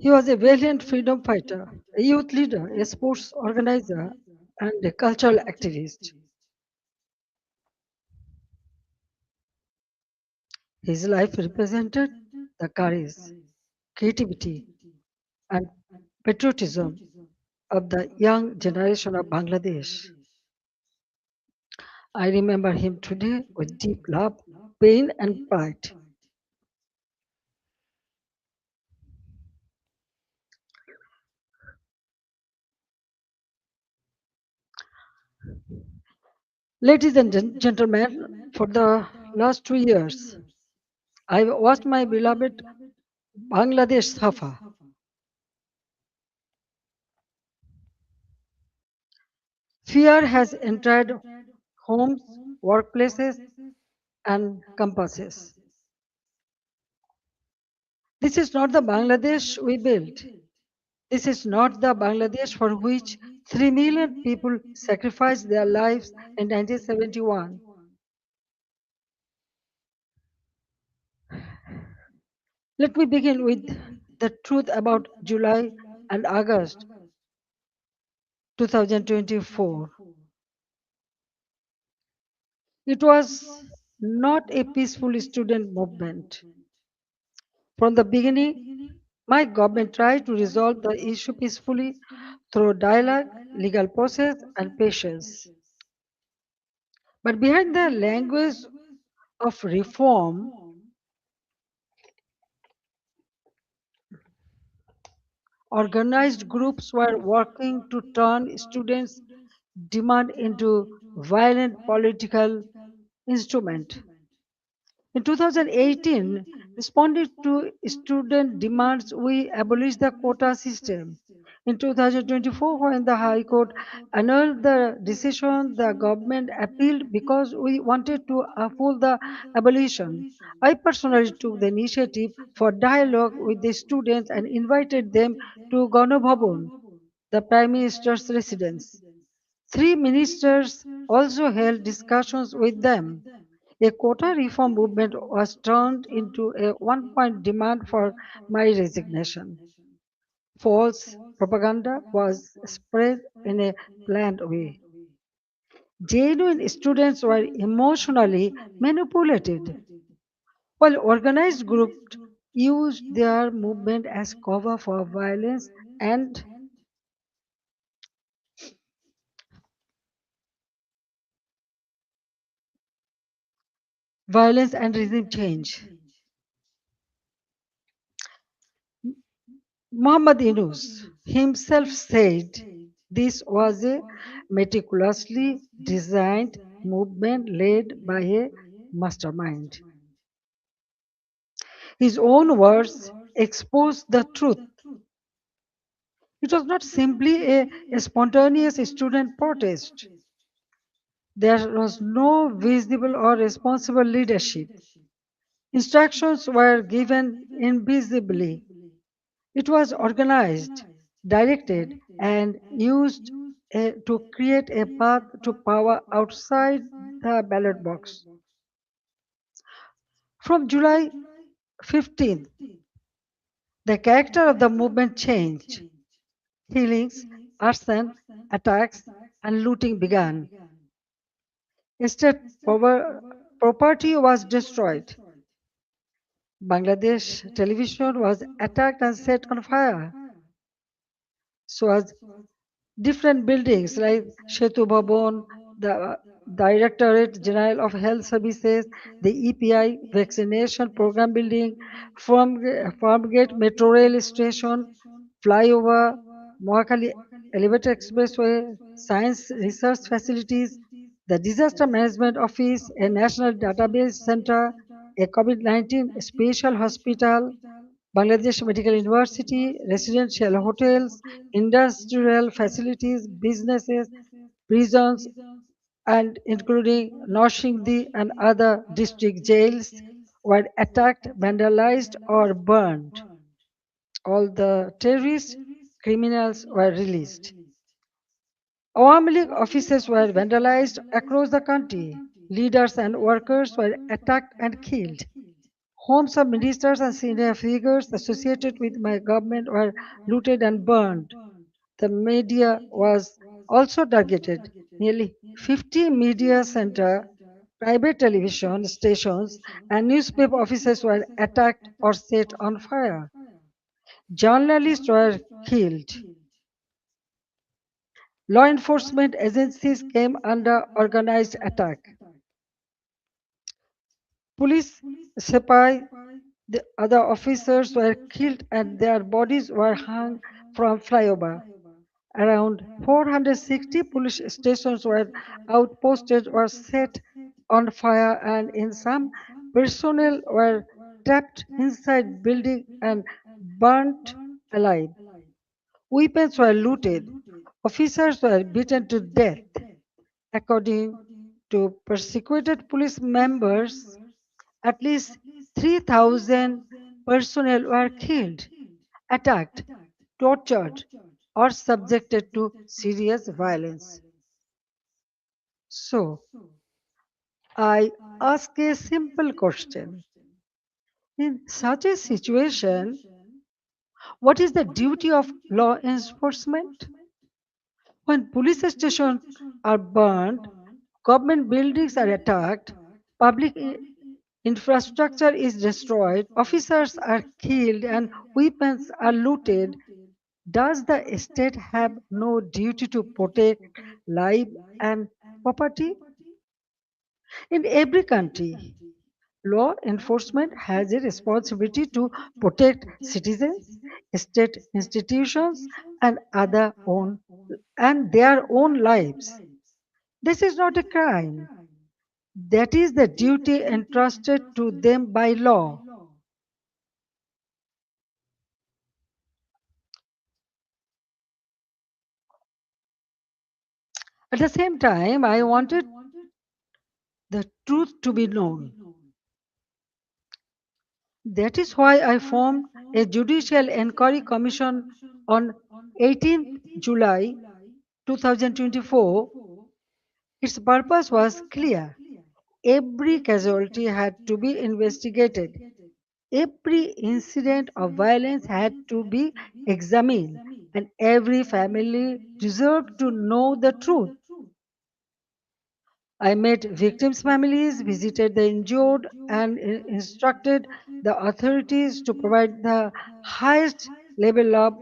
He was a valiant freedom fighter, a youth leader, a sports organizer, and a cultural activist. His life represented the courage, creativity, and patriotism of the young generation of Bangladesh. I remember him today with deep love, pain, and pride. Ladies and gentlemen, for the last 2 years, I've watched my beloved Bangladesh suffer. Fear has entered homes, workplaces, and campuses. This is not the Bangladesh we built. This is not the Bangladesh for which 3 million people sacrificed their lives in 1971. Let me begin with the truth about July and August 2024. It was not a peaceful student movement. From the beginning, my government tried to resolve the issue peacefully through dialogue, legal process, and patience. But behind the language of reform, organized groups were working to turn students' demand into violent political instrument. In 2018, responding to student demands, we abolished the quota system. In 2024, when the High Court annulled the decision, the government appealed because we wanted to uphold the abolition. I personally took the initiative for dialogue with the students and invited them to Ganabhavan, the Prime Minister's residence. 3 ministers also held discussions with them. A quota reform movement was turned into a one-point demand for my resignation. False propaganda was spread in a planned way. Genuine students were emotionally manipulated, while organized groups used their movement as cover for and violence and regime change. Muhammad Yunus himself said this was a meticulously designed movement led by a mastermind. His own words expose the truth. It was not simply a spontaneous student protest. There was no visible or responsible leadership. Instructions were given invisibly. It was organized, directed, and used to create a path to power outside the ballot box. From July 15th, the character of the movement changed. Killings, arson, attacks, and looting began. State property was destroyed. Bangladesh television was attacked and set on fire. So was different buildings like Shetu Bhavan, the Directorate General of Health Services, the EPI vaccination program building, Farmgate Metro Rail Station, flyover, Mohakali Elevator Expressway, science research facilities, the Disaster Management Office, a national database center, a COVID-19 special hospital, Bangladesh Medical University, residential hotels, industrial facilities, businesses, prisons, and including Noshingdi and other district jails were attacked, vandalized, or burned. All the terrorists, criminals were released. Awami League offices were vandalized across the country. Leaders and workers were attacked and killed. Homes of ministers and senior figures associated with my government were looted and burned. The media was also targeted. Nearly 50 media center, private television stations, and newspaper offices were attacked or set on fire. Journalists were killed. Law enforcement agencies came under organized attack. Police, Sepai, the other officers were killed and their bodies were hung from flyover. Around 460 police stations were outposted or set on fire, and in some, personnel were trapped inside buildings and burnt alive. Weapons were looted. Officers were beaten to death. According to persecuted police members, at least 3,000 personnel were killed, attacked, tortured, or subjected to serious violence. So, I ask a simple question. In such a situation, what is the duty of law enforcement? When police stations are burned, government buildings are attacked, public infrastructure is destroyed, officers are killed, and weapons are looted, does the state have no duty to protect life and property? In every country, law enforcement has a responsibility to protect citizens, state institutions, and their own lives. This is not a crime. That is the duty entrusted to them by law. At the same time, I wanted the truth to be known. That is why I formed a judicial inquiry commission on 18th July 2024. Its purpose was clear. Every casualty had to be investigated. Every incident of violence had to be examined, and every family deserved to know the truth. I met victims' families, visited the injured, and instructed the authorities to provide the highest level of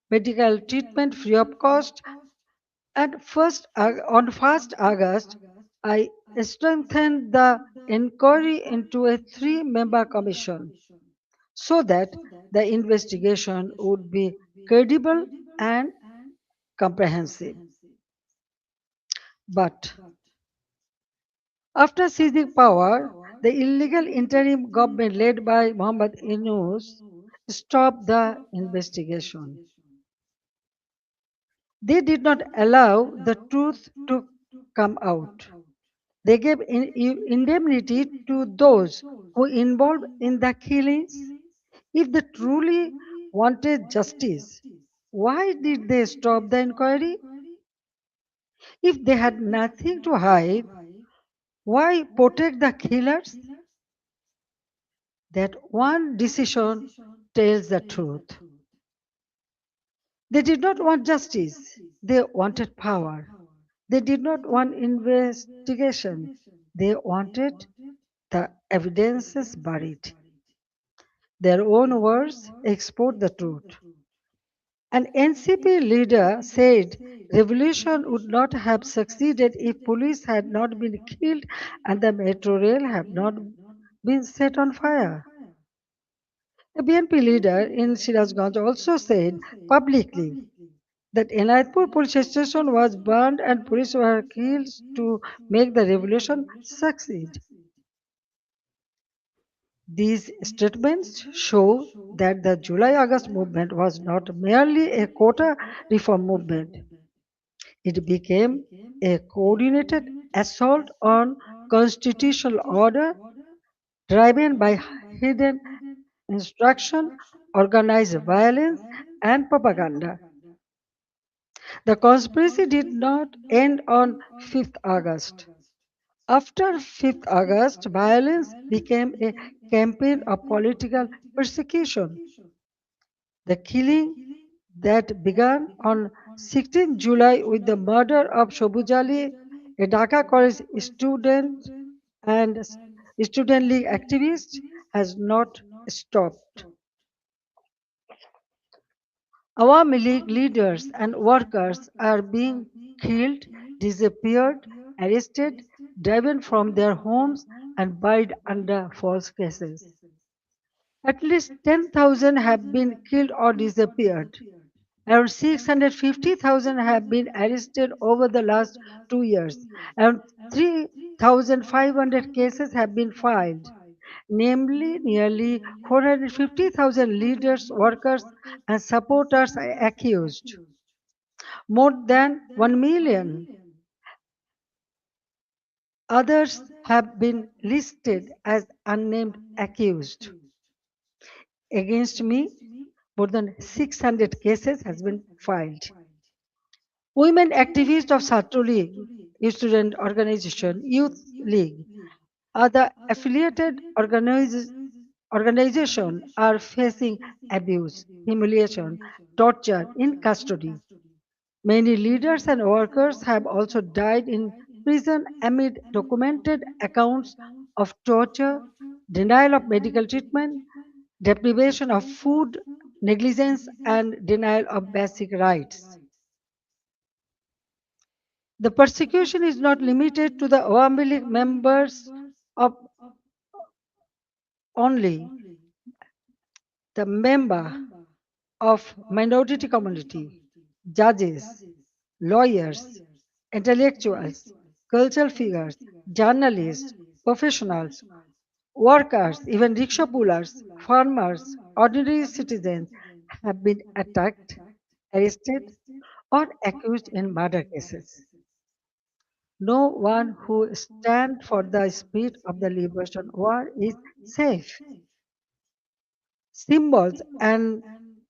medical treatment free of cost. On 1st August, I strengthened the inquiry into a three-member commission so that the investigation would be credible and comprehensive. But after seizing power, the illegal interim government led by Muhammad Yunus stopped the investigation. They did not allow the truth to come out. They gave indemnity to those who involved in the killings. If they truly wanted justice, why did they stop the inquiry? If they had nothing to hide, why protect the killers? That one decision tells the truth. They did not want justice, they wanted power. They did not want investigation, they wanted the evidences buried. Their own words export the truth. An NCP leader said revolution would not have succeeded if police had not been killed and the metro rail had not been set on fire. A BNP leader in Sirazganj also said publicly that Enayatpur police station was burned and police were killed to make the revolution succeed. These statements show that the July August movement was not merely a quota reform movement. It became a coordinated assault on constitutional order driven by hidden instruction, organized violence, and propaganda. The conspiracy did not end on 5th August. After 5th August, violence became a campaign of political persecution. The killing that began on 16th July with the murder of Shobuz Ali, a Dhaka college student and student league activist, has not stopped. Awami League leaders and workers are being killed, disappeared, arrested, driven from their homes, and buried under false cases. At least 10,000 have been killed or disappeared. Around 650,000 have been arrested over the last 2 years. Around 3,500 cases have been filed, namely nearly 450,000 leaders, workers, and supporters are accused. More than 1 million others have been listed as unnamed accused. Against me, More than 600 cases has been filed. Women activists of Satru League, Student Organization, Youth League, other affiliated organizations are facing abuse, humiliation, torture in custody. Many leaders and workers have also died in prison amid documented accounts of torture, denial of medical treatment, deprivation of food, negligence, and denial of basic rights. The persecution is not limited to the Awami League members of only. The member of minority community, judges, lawyers, intellectuals, cultural figures, journalists, professionals, workers, even rickshaw pullers, farmers, ordinary citizens have been attacked, arrested, or accused in murder cases. No one who stands for the spirit of the liberation war is safe. Symbols and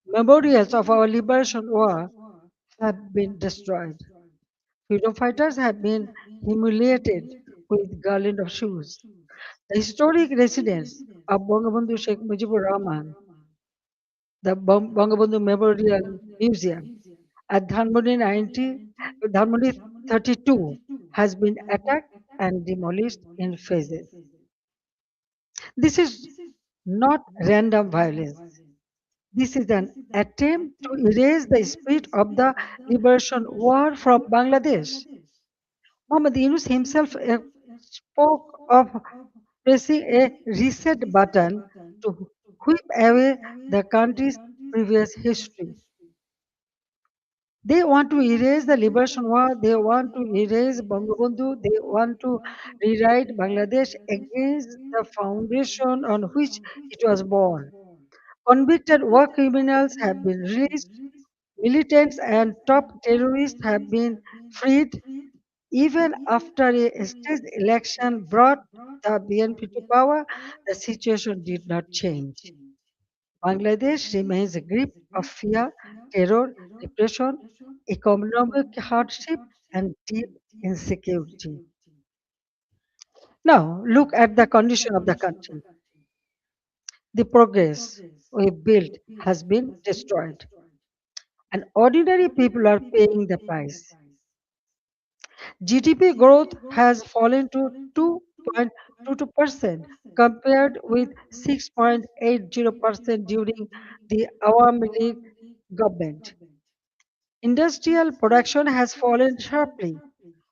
memorials of our liberation war have been destroyed. Freedom fighters have been humiliated with garland of shoes. The historic residence of Bangabandhu Sheikh Mujibur Rahman, the Bangabandhu Memorial Museum at Dhanmondi 32 has been attacked and demolished in phases. This is not random violence. This is an attempt to erase the spirit of the liberation war from Bangladesh. Muhammad Yunus himself spoke of pressing a reset button to whip away the country's previous history. They want to erase the liberation war, they want to erase Bangabandhu, they want to rewrite Bangladesh against the foundation on which it was born. Convicted war criminals have been released, militants and top terrorists have been freed. Even after a staged election brought the BNP to power, the situation did not change. Bangladesh remains a grip of fear, terror, repression, economic hardship, and deep insecurity. Now, look at the condition of the country. The progress we built has been destroyed, and ordinary people are paying the price. GDP growth has fallen to 2.22% compared with 6.80% during the Awami League government. Industrial production has fallen sharply.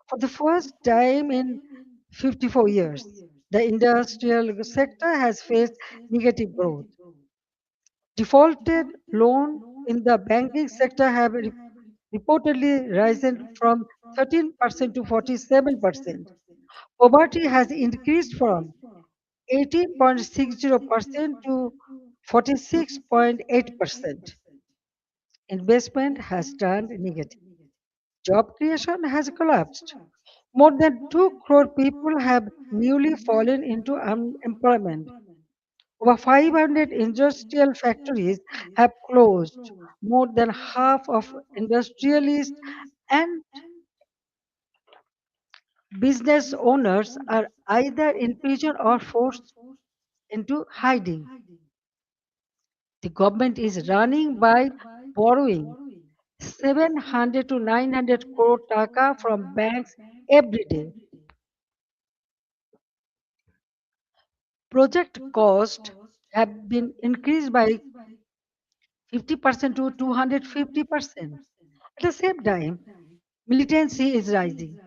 For the first time in 54 years, the industrial sector has faced negative growth. Defaulted loan in the banking sector have reportedly risen from 13% to 47%. Poverty has increased from 18.60% to 46.8%. Investment has turned negative. Job creation has collapsed. More than 2 crore people have newly fallen into unemployment. Over 500 industrial factories have closed. More than half of industrialists and business owners are either in prison or forced into hiding. The government is running by borrowing 700 to 900 crore taka from banks every day. Project costs have been increased by 50% to 250%. At the same time, militancy is rising.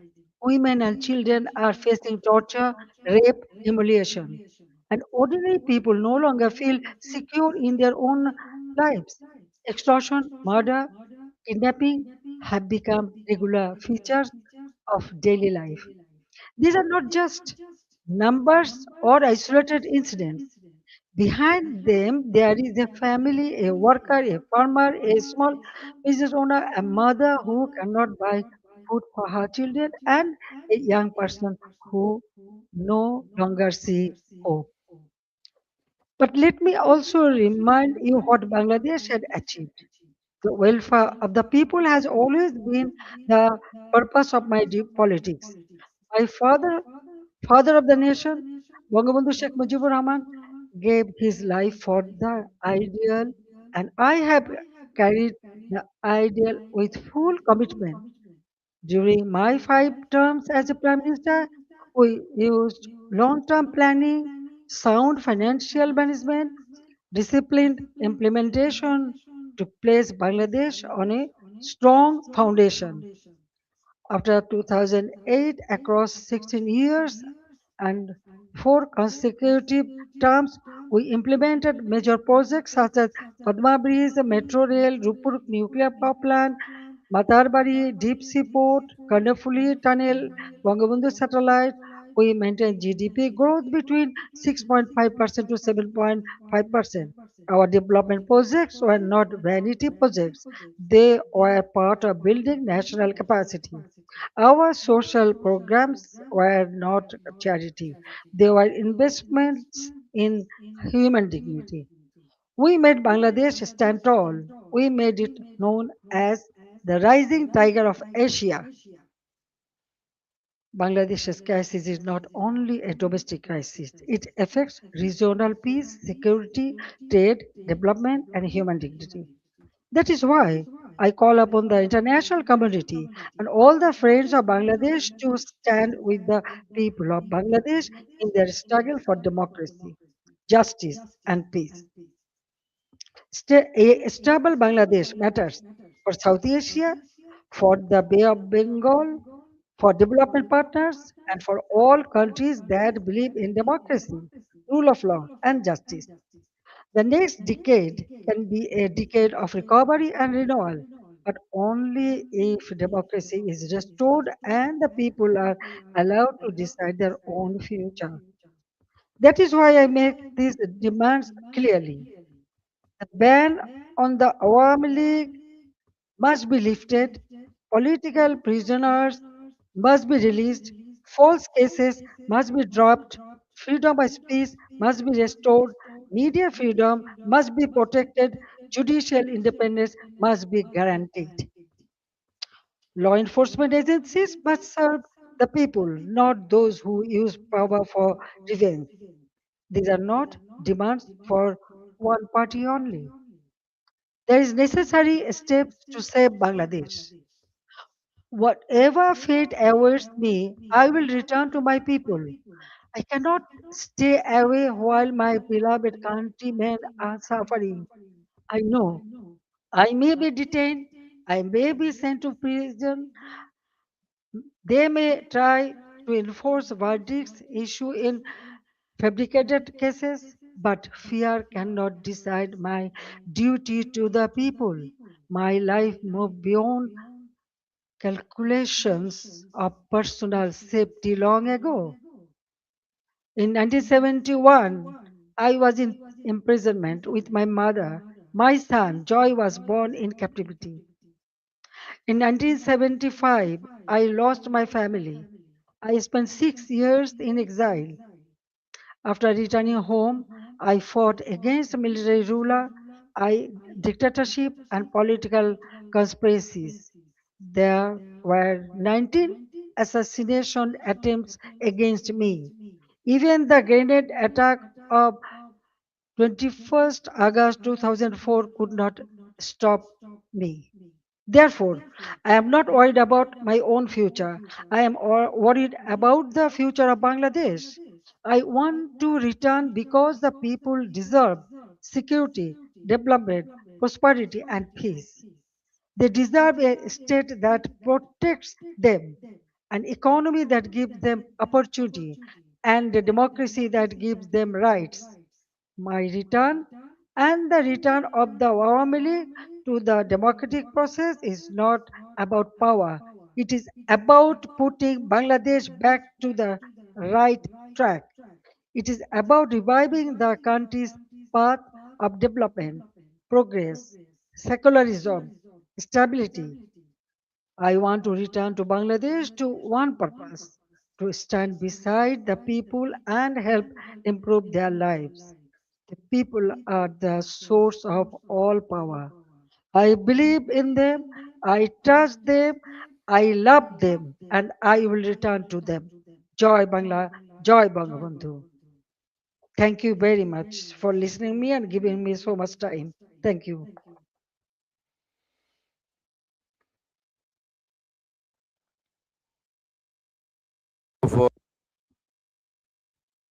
Women and children are facing torture, rape, humiliation. And ordinary people no longer feel secure in their own lives. Extortion, murder, kidnapping have become regular features of daily life. These are not just numbers or isolated incidents. Behind them, there is a family, a worker, a farmer, a small business owner, a mother who cannot buy food for her children, and a young person who no longer see hope. But let me also remind you what Bangladesh had achieved. The welfare of the people has always been the purpose of my deep politics. My father of the nation, Bangabandhu Sheikh Mujibur Rahman, gave his life for the ideal, and I have carried the ideal with full commitment. During my 5 terms as a Prime Minister, we used long term planning, sound financial management, disciplined implementation to place Bangladesh on a strong foundation. After 2008, across 16 years and 4 consecutive terms, we implemented major projects such as Padma Bridge, Metro Rail, Rupur Nuclear Power Plant, Matarbari Deep Sea Port, Kandapuli Tunnel, Bangabandhu Satellite. We maintained GDP growth between 6.5% to 7.5%. Our development projects were not vanity projects. They were part of building national capacity. Our social programs were not charity, they were investments in human dignity. We made Bangladesh stand tall. We made it known as the rising tiger of Asia. Bangladesh's crisis is not only a domestic crisis, it affects regional peace, security, trade, development, and human dignity. That is why I call upon the international community and all the friends of Bangladesh to stand with the people of Bangladesh in their struggle for democracy, justice, and peace. A stable Bangladesh matters for South Asia, for the Bay of Bengal, for development partners, and for all countries that believe in democracy, rule of law, and justice. The next decade can be a decade of recovery and renewal, but only if democracy is restored and the people are allowed to decide their own future. That is why I make these demands clearly. The ban on the Awami League must be lifted, political prisoners must be released, false cases must be dropped, freedom of speech must be restored, media freedom must be protected, judicial independence must be guaranteed. Law enforcement agencies must serve the people, not those who use power for revenge. These are not demands for one party only. There is necessary steps to save Bangladesh. Whatever fate awaits me, I will return to my people. I cannot stay away while my beloved countrymen are suffering. I know I may be detained, I may be sent to prison, they may try to enforce verdicts issued in fabricated cases, but fear cannot decide my duty to the people. My life moved beyond calculations of personal safety long ago. In 1971, I was in imprisonment with my mother. My son, Joy, was born in captivity. In 1975, I lost my family. I spent 6 years in exile. After returning home, I fought against military ruler, dictatorship, and political conspiracies. There were 19 assassination attempts against me. Even the grenade attack of 21st August 2004 could not stop me. Therefore, I am not worried about my own future. I am worried about the future of Bangladesh. I want to return because the people deserve security, development, prosperity, and peace. They deserve a state that protects them, an economy that gives them opportunity, and a democracy that gives them rights. My return and the return of the Awami League to the democratic process is not about power. It is about putting Bangladesh back to the right track. It is about reviving the country's path of development, progress, secularism, stability. I want to return to Bangladesh to one purpose, to stand beside the people and help improve their lives. The people are the source of all power. I believe in them, I trust them, I love them, and I will return to them. Joy Bangla, Joy Bangabandhu. Thank you very much for listening me and giving me so much time. Thank you. For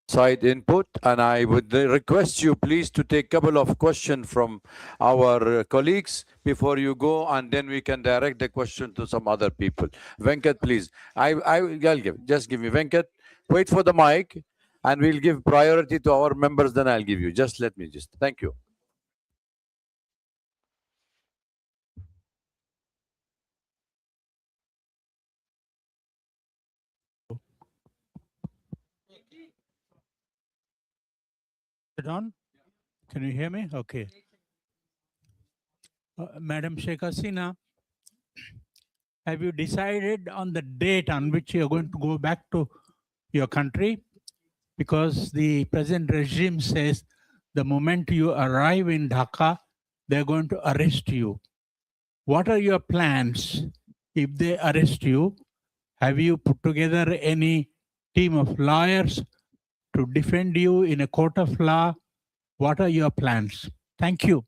side input, and I would request you please to take a couple of questions from our colleagues before you go, and then we can direct the question to some other people. Venkat, please. I'll give. Just give me Venkat. Wait for the mic, and we'll give priority to our members. Then I'll give you. Just let me just. Thank you. Is it on? Can you hear me? Okay. Madam Sheikh Hasina, have you decided on the date on which you're going to go back to your country? Because the present regime says the moment you arrive in Dhaka, they're going to arrest you. What are your plans if they arrest you? Have you put together any team of lawyers to defend you in a court of law? What are your plans? Thank you.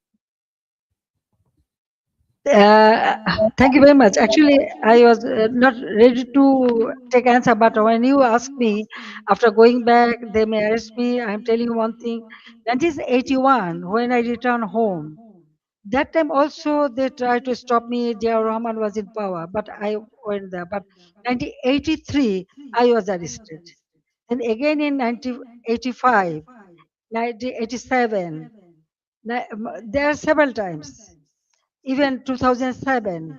Thank you very much. Actually, I was not ready to take answer, but when you ask me after going back, they may arrest me. I'm telling you one thing. 1981, when I returned home, that time also they tried to stop me. Dia Rahman was in power, but I went there. But 1983, I was arrested. And again in 1985, 1987, there are several times. Even 2007,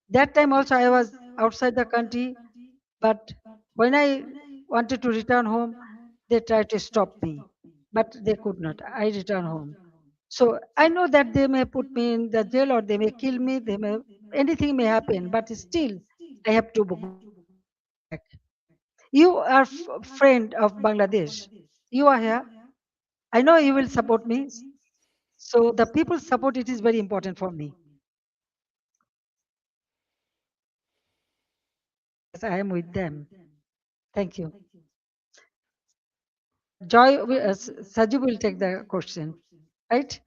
that time also I was outside the country, but when I wanted to return home, they tried to stop me, but they could not. I returned home. So I know that they may put me in the jail or they may kill me, they may anything may happen, but still I have to go back. You are friend of Bangladesh. You are here. I know you will support me. So the people's support it is very important for me. Yes, I am with them. Thank you. Joy, Saju will take the question, right?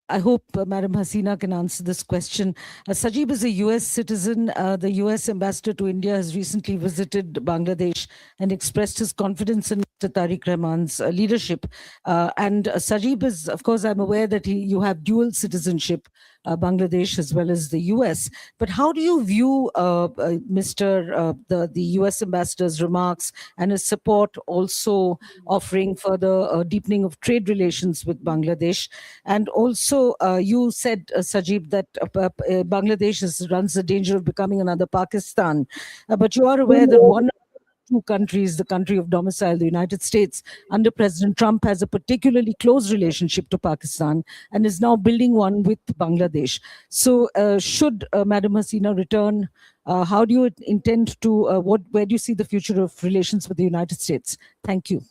I hope Madam Hasina can answer this question. Sajib is a US citizen. The US ambassador to India has recently visited Bangladesh and expressed his confidence in Mr. Tariq Rahman's leadership. And Sajib is, of course, I'm aware that you have dual citizenship, Bangladesh as well as the US. But how do you view the US ambassador's remarks and his support also offering further deepening of trade relations with Bangladesh? And also, you said, Sajib, that Bangladesh runs the danger of becoming another Pakistan. But you are aware that one of the two countries, the country of domicile, the United States, under President Trump, has a particularly close relationship to Pakistan and is now building one with Bangladesh. So should Madam Hasina return, how do you intend to, where do you see the future of relations with the United States? Thank you.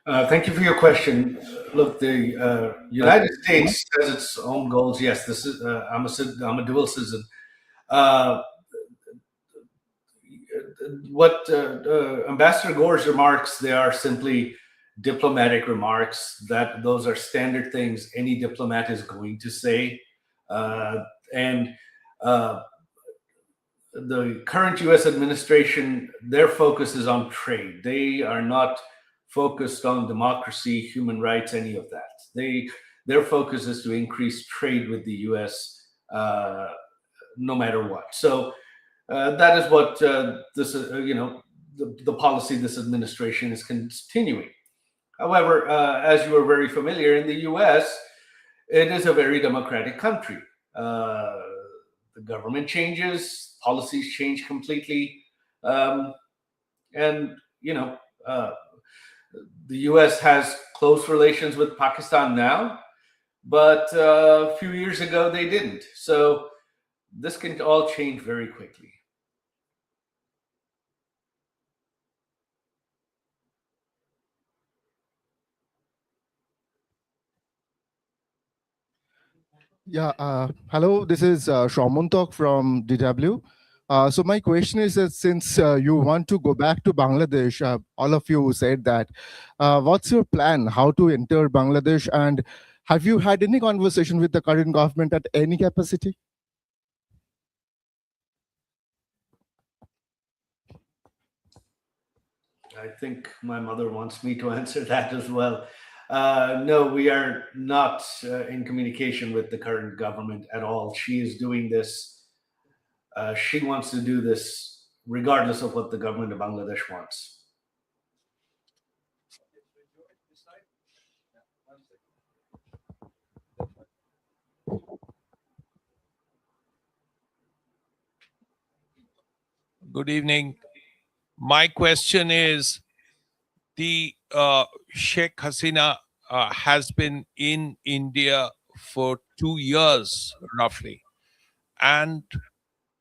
Thank you for your question. Look, the United States has its own goals. Yes, this is I'm a dual citizen. What Ambassador Gore's remarks, they are simply diplomatic remarks. Those are standard things any diplomat is going to say, and the current U.S. administration, their focus is on trade. They are not focused on democracy, human rights, any of that. Their focus is to increase trade with the U.S. No matter what. So that is what the policy this administration is continuing. However, as you are very familiar, in the U.S., it is a very democratic country. The government changes, policies change completely, and the U.S. has close relations with Pakistan now, but a few years ago they didn't. So this can all change very quickly. Yeah, hello, this is Shaumuntok from DW. So my question is that since you want to go back to Bangladesh, all of you said that, what's your plan, how to enter Bangladesh, and have you had any conversation with the current government at any capacity? I think my mother wants me to answer that as well. No, we are not in communication with the current government at all. She is doing this. She wants to do this regardless of what the government of Bangladesh wants. Good evening. My question is, the Sheikh Hasina has been in India for 2 years roughly. And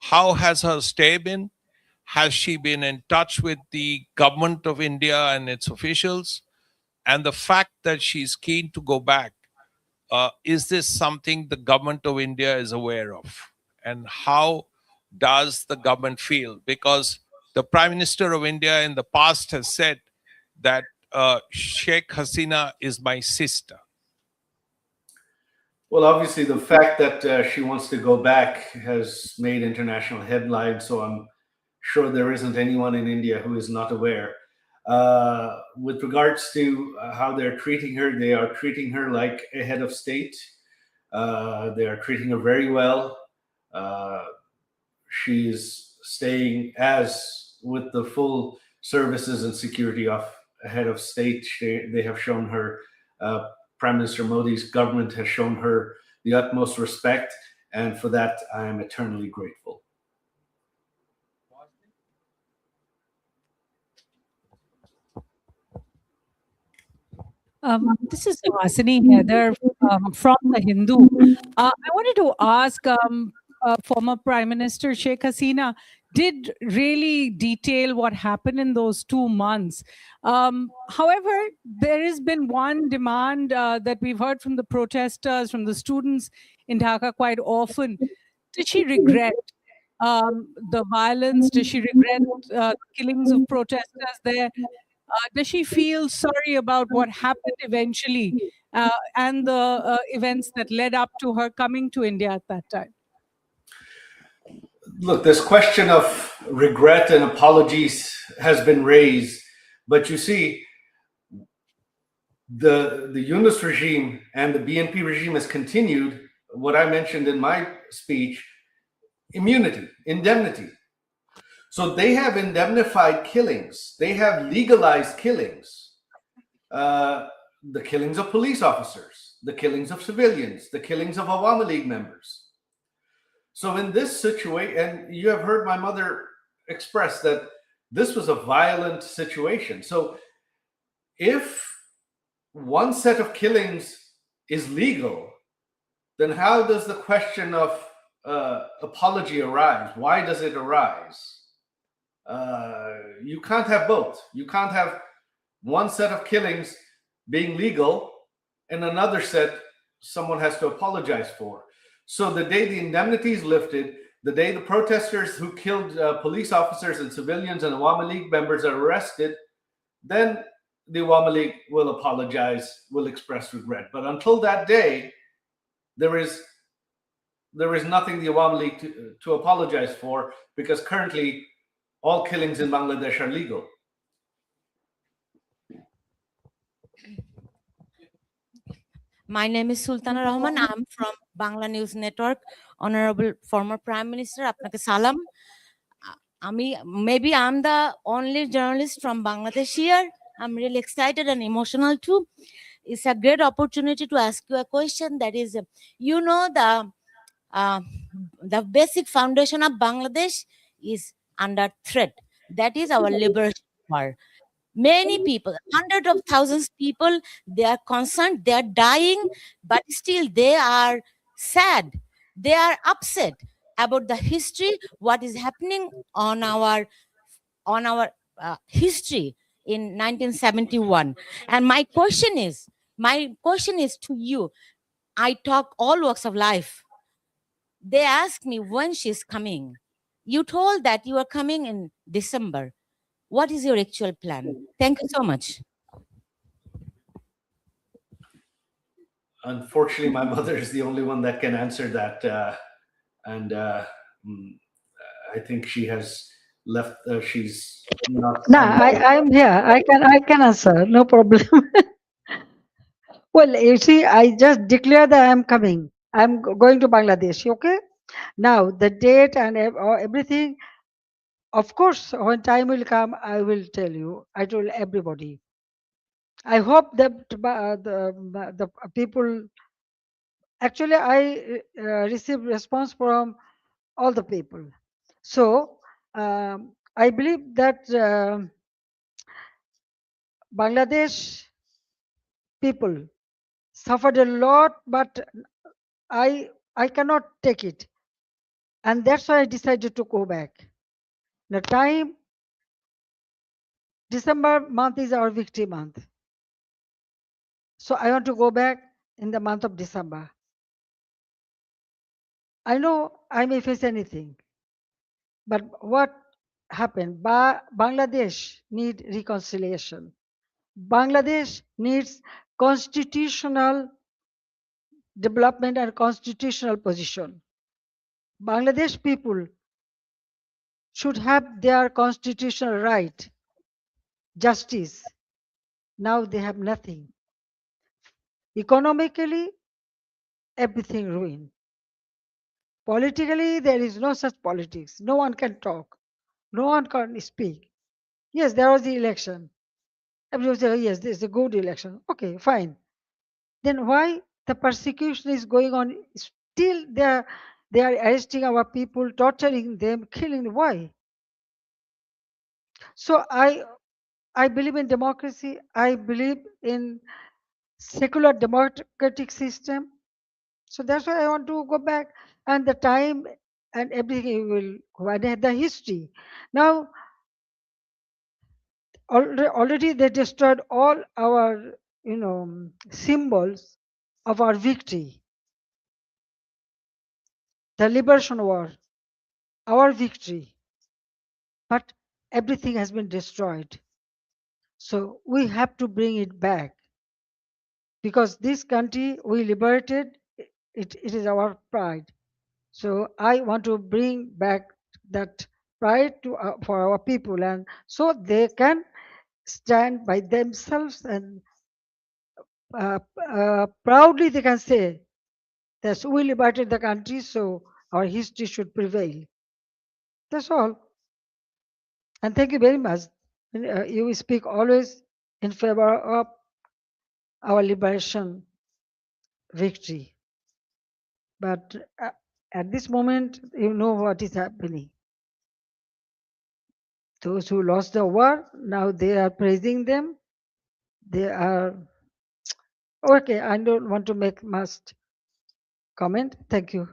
how has her stay been? Has she been in touch with the government of India and its officials? And the fact that she's keen to go back, is this something the government of India is aware of? And how does the government feel? Because the Prime Minister of India in the past has said that Sheikh Hasina is my sister. Well, obviously, the fact that she wants to go back has made international headlines, so I'm sure there isn't anyone in India who is not aware. With regards to how they're treating her, they are treating her like a head of state. They are treating her very well. She's staying as with the full services and security of a head of state. They have shown her, Prime Minister Modi's government has shown her the utmost respect, and for that I am eternally grateful. This is Hasini Heather from The Hindu. I wanted to ask former Prime Minister Sheikh Hasina did really detail what happened in those 2 months. However, there has been one demand that we've heard from the protesters, from the students in Dhaka quite often. Did she regret the violence? Does she regret the killings of protesters there? Does she feel sorry about what happened eventually and the events that led up to her coming to India at that time? Look, this question of regret and apologies has been raised, but you see, the Yunus regime and the BNP regime has continued what I mentioned in my speech: immunity, indemnity. So they have indemnified killings. They have legalized killings. The killings of police officers, the killings of civilians, the killings of Awami League members. So in this situation, and you have heard my mother express that this was a violent situation. So if one set of killings is legal, then how does the question of apology arise? Why does it arise? You can't have both. You can't have one set of killings being legal and another set someone has to apologize for. So the day the indemnity is lifted, the day the protesters who killed police officers and civilians and Awami League members are arrested, then the Awami League will apologize, will express regret. But until that day, there is nothing the Awami League to apologize for, because currently all killings in Bangladesh are legal. My name is Sultana Rahman. I'm from Bangla News Network. Honorable former Prime Minister, আপনাকে সালাম. Maybe I'm the only journalist from Bangladesh here. I'm really excited and emotional too. It's a great opportunity to ask you a question. That is, you know, the basic foundation of Bangladesh is under threat. That is our liberation war. Many people, hundreds of thousands of people, they are concerned, they are dying, but still they are sad. They are upset about the history, what is happening on our history in 1971. And my question is to you: I talk all walks of life. They asked me when she's coming. You told that you are coming in December. What is your actual plan? Thank you so much. Unfortunately, my mother is the only one that can answer that, and mm, I think she has left. She's not. No, I'm here. I can answer. No problem. Well, you see, I just declare that I'm coming. I'm going to Bangladesh. Okay. Now the date and everything. Of course, when time will come, I will tell you. I told everybody. I hope that the people. Actually, I received response from all the people. So I believe that Bangladesh people suffered a lot, but I cannot take it, and that's why I decided to go back. The time December month is our victory month, so I want to go back in the month of December. I know I may face anything, but what happened? Bangladesh need reconciliation. Bangladesh needs constitutional development and constitutional position. Bangladesh people should have their constitutional right, justice. Now they have nothing. Economically, everything ruined. Politically, there is no such politics. No one can talk. No one can speak. Yes, there was the election. Everyone said, yes, this is a good election. Okay, fine. Then why the persecution is going on? Still, they are arresting our people, torturing them, killing. Why? So I believe in democracy. I believe in secular democratic system. So that's why I want to go back, and the time and everything will go. And the history. Now already they destroyed all our symbols of our victory. The liberation war, our victory. But everything has been destroyed. So we have to bring it back, because this country we liberated, it is our pride. So I want to bring back that pride to for our people, and so they can stand by themselves, and proudly they can say that we liberated the country, so our history should prevail. That's all. And thank you very much. You speak always in favor of our liberation victory. But at this moment, you know what is happening. Those who lost the war, now they are praising them. They are okay. I don't want to make much comment. Thank you.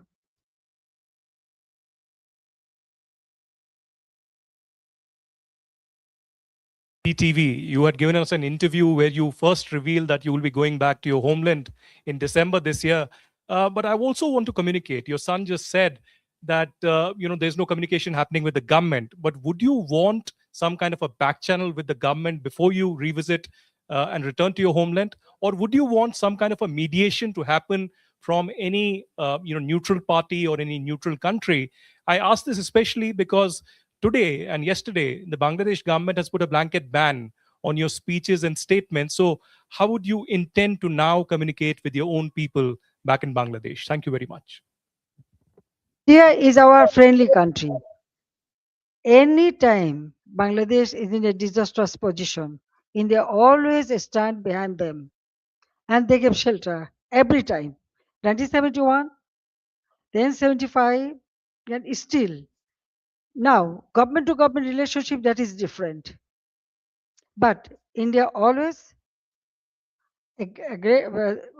TV, you had given us an interview where you first revealed that you will be going back to your homeland in December this year. But I also want to communicate. Your son just said that there's no communication happening with the government. But would you want some kind of a back channel with the government before you revisit and return to your homeland, or would you want some kind of a mediation to happen from any neutral party or any neutral country? I ask this especially because today and yesterday, the Bangladesh government has put a blanket ban on your speeches and statements. So, how would you intend to now communicate with your own people back in Bangladesh? Thank you very much. India is our friendly country. Anytime Bangladesh is in a disastrous position, India always stand behind them, and they give shelter every time. 1971, then 75, and still. Now, government to government relationship, that is different. But India always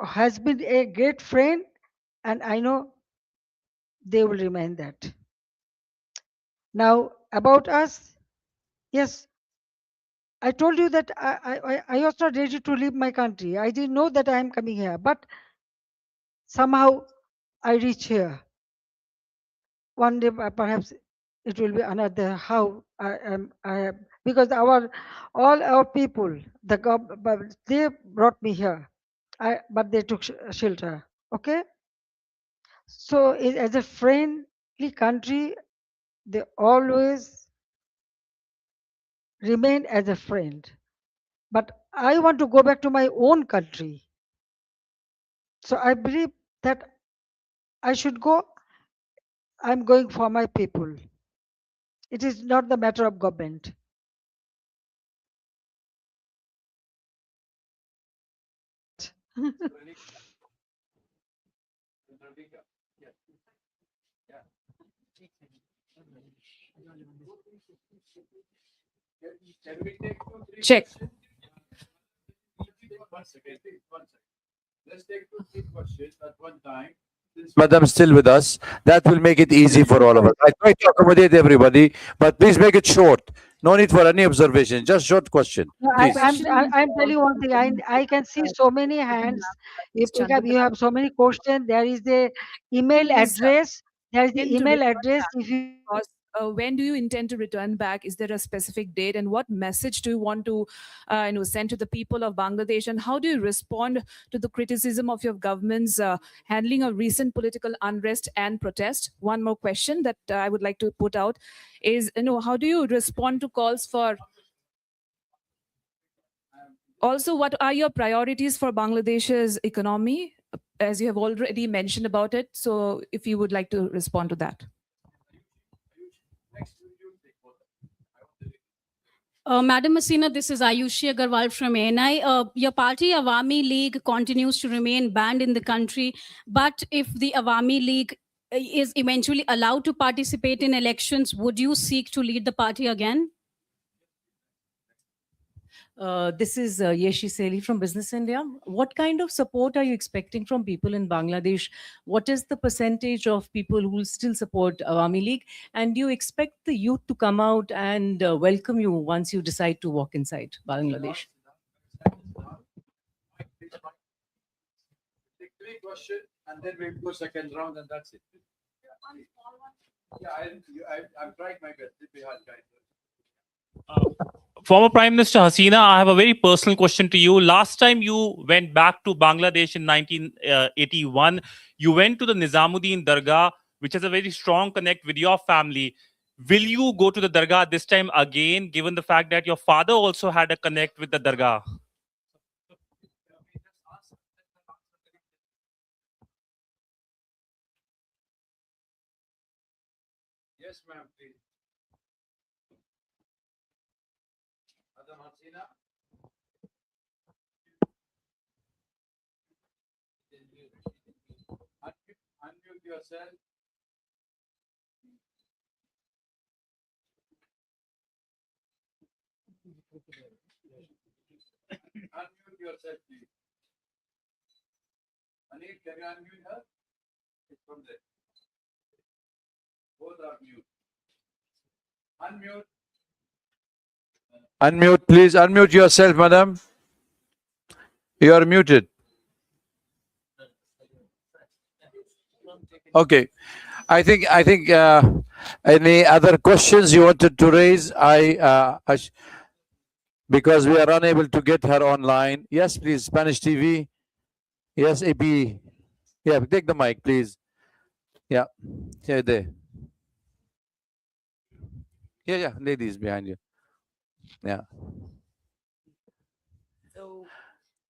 has been a great friend, and I know they will remain that. Now, about us, yes, I told you that I was not ready to leave my country. I didn't know that I am coming here. But somehow I reach here. One day perhaps it will be another. How I am, because all our people, but they brought me here. But they took shelter. Okay, so as a friendly country, they always remain as a friend. But I want to go back to my own country. So I believe that I should go. I'm going for my people. It is not the matter of government. Check. Let's take 2-3 questions at one time. Madam still with us. That will make it easy for all of us. I try to accommodate everybody, but please make it short. No need for any observation. Just short question. No, Please. I'm telling you one thing. I can see so many hands. If you have so many questions, there is the email Please address. There is the intend to email return address. back. If you Because, when do you intend to return back? Is there a specific date, and what message do you want to send to the people of Bangladesh, and how do you respond to the criticism of your government's handling of recent political unrest and protest? One more question that I would like to put out is, how do you respond to calls for also, what are your priorities for Bangladesh's economy? As you have already mentioned about it, so if you would like to respond to that. Madam Hasina, this is Ayushi Agarwal from ANI. Your party, Awami League, continues to remain banned in the country. But if the Awami League is eventually allowed to participate in elections, would you seek to lead the party again? This is Yeshi Seli from Business India. What kind of support are you expecting from people in Bangladesh? What is the percentage of people who will still support Awami League? And do you expect the youth to come out and welcome you once you decide to walk inside Bangladesh? Take 3 questions and then we'll go second round and that's it. Yeah, I'm trying my best. Behind, guys. Former Prime Minister Hasina, I have a very personal question to you. Last time you went back to Bangladesh in 1981, you went to the Nizamuddin Dargah, which has a very strong connect with your family. Will you go to the Dargah this time again, given the fact that your father also had a connect with the Dargah? Yes, ma'am, please. Madam Hasina. Unmute yourself. Unmute yourself, please. Anil, can you unmute her? It's from there. Both are mute. Unmute. Unmute, please. Unmute yourself, madam. You are muted. Okay. I think any other questions you wanted to raise? Because we are unable to get her online. Yes, please. Spanish TV. Yes, AP. Yeah, take the mic, please. Yeah. Yeah, there. Yeah, ladies behind you. Yeah. So,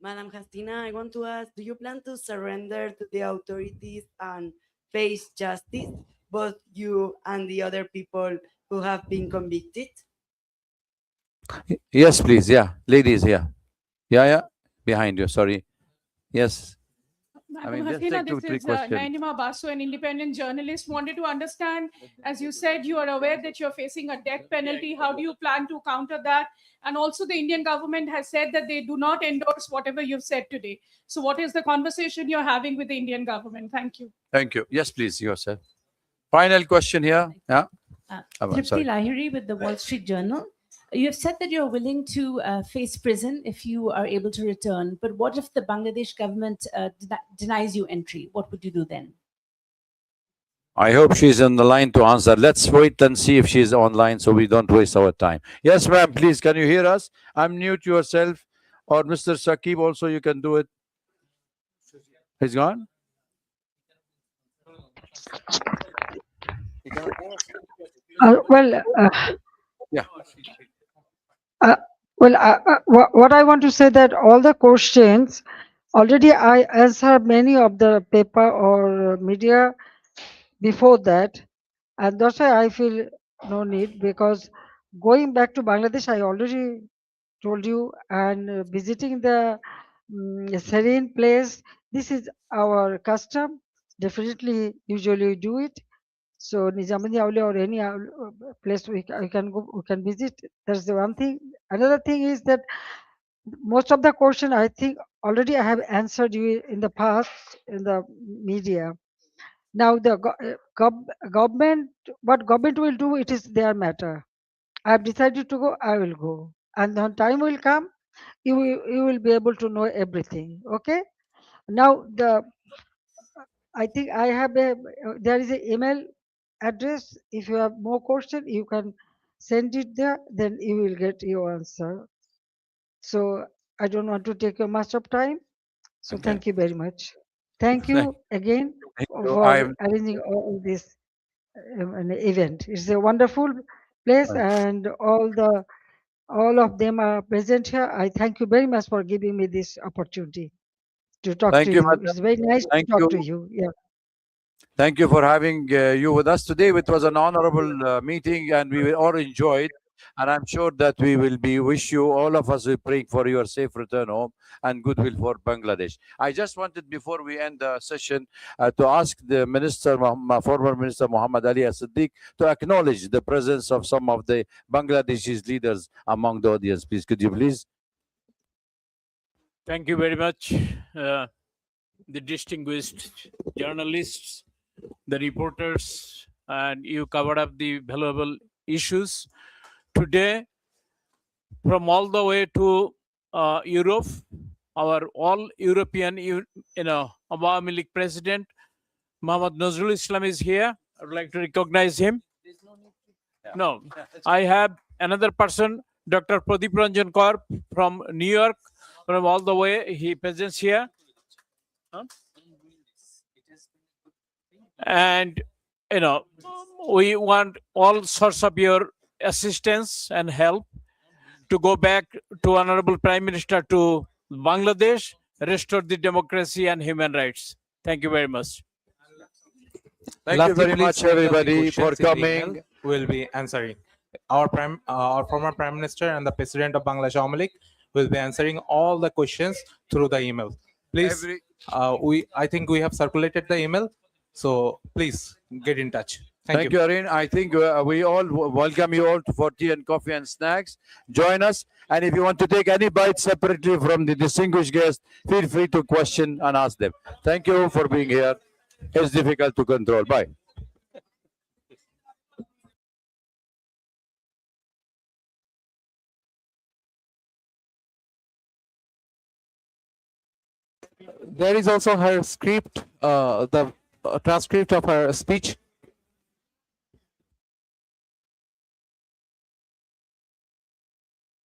Madam Hasina, I want to ask, do you plan to surrender to the authorities and face justice, both you and the other people who have been convicted? Yes, please. Yeah, ladies. Yeah. Behind you. Sorry. Yes. Madam just Hasina, take 2-3 this is questions. Nainima Basu, an independent journalist. Wanted to understand, as you said, you are aware that you're facing a death penalty. How do you plan to counter that? And also, the Indian government has said that they do not endorse whatever you've said today. So, what is the conversation you're having with the Indian government? Thank you. Thank you. Yes, please. Yourself. Final question here. Yeah. Tripti Sorry. Lahiri with the Wall Street Journal. You have said that you're willing to face prison if you are able to return. But what if the Bangladesh government denies you entry? What would you do then? I hope she's on the line to answer. Let's wait and see if she's online so we don't waste our time. Yes, ma'am, please, can you hear us? Unmute yourself. Or Mr. Saqib also, you can do it. He's gone? Well, Yeah. What I want to say that all the questions already I answered many of the paper or media before that, and that's why I feel no need, because going back to Bangladesh, I already told you, and visiting the serene place, this is our custom. Definitely, usually we do it. So Nizamani Aule or any place I can go, we can visit. That's the one thing. Another thing is that most of the question I think already I have answered you in the past in the media. Now the government, what government will do, it is their matter. I have decided to go, I will go, and when time will come, you will be able to know everything. Okay. Now I think I have there is an email address. If you have more question, you can send it there. Then you will get your answer. So I don't want to take much of time. So Okay. thank you very much. Thank you again Thank you. for arranging all this an event. It's a wonderful place, and all of them are present here. I thank you very much for giving me this opportunity to talk Thank to you, you. madam. It's very nice to Thank talk to you. you. Yeah. Thank you for having you with us today. It was an honorable meeting, and we all enjoyed. And I'm sure that we will be wish you, all of us, praying for your safe return home and goodwill for Bangladesh. I just wanted, before we end the session, to ask the minister, former minister Muhammad Ali As-Siddiq, to acknowledge the presence of some of the Bangladeshi leaders among the audience. Please, could you please? Thank you very much, the distinguished journalists, the reporters, and you covered up the valuable issues. Today, from all the way to Europe, our all European, Awami League President, Muhammad Nazrul Islam is here. I would like to recognize him. No, I have another person, Dr. Pradeep Ranjan Kaur from New York, from all the way. He presents here. Huh? And, we want all sorts of your assistance and help to go back to Honorable Prime Minister to Bangladesh, restore the democracy and human rights. Thank you very much. Thank you very much, everybody, for coming. We'll be answering. Our former Prime Minister and the President of Bangladesh Awami League will be answering all the questions through the email. Please, I think we have circulated the email, so please get in touch. Thank you, Arun. I think we all welcome you all for tea and coffee and snacks. Join us. And if you want to take any bite separately from the distinguished guests, feel free to question and ask them. Thank you for being here. It's difficult to control. Bye. There is also her script, the transcript of her speech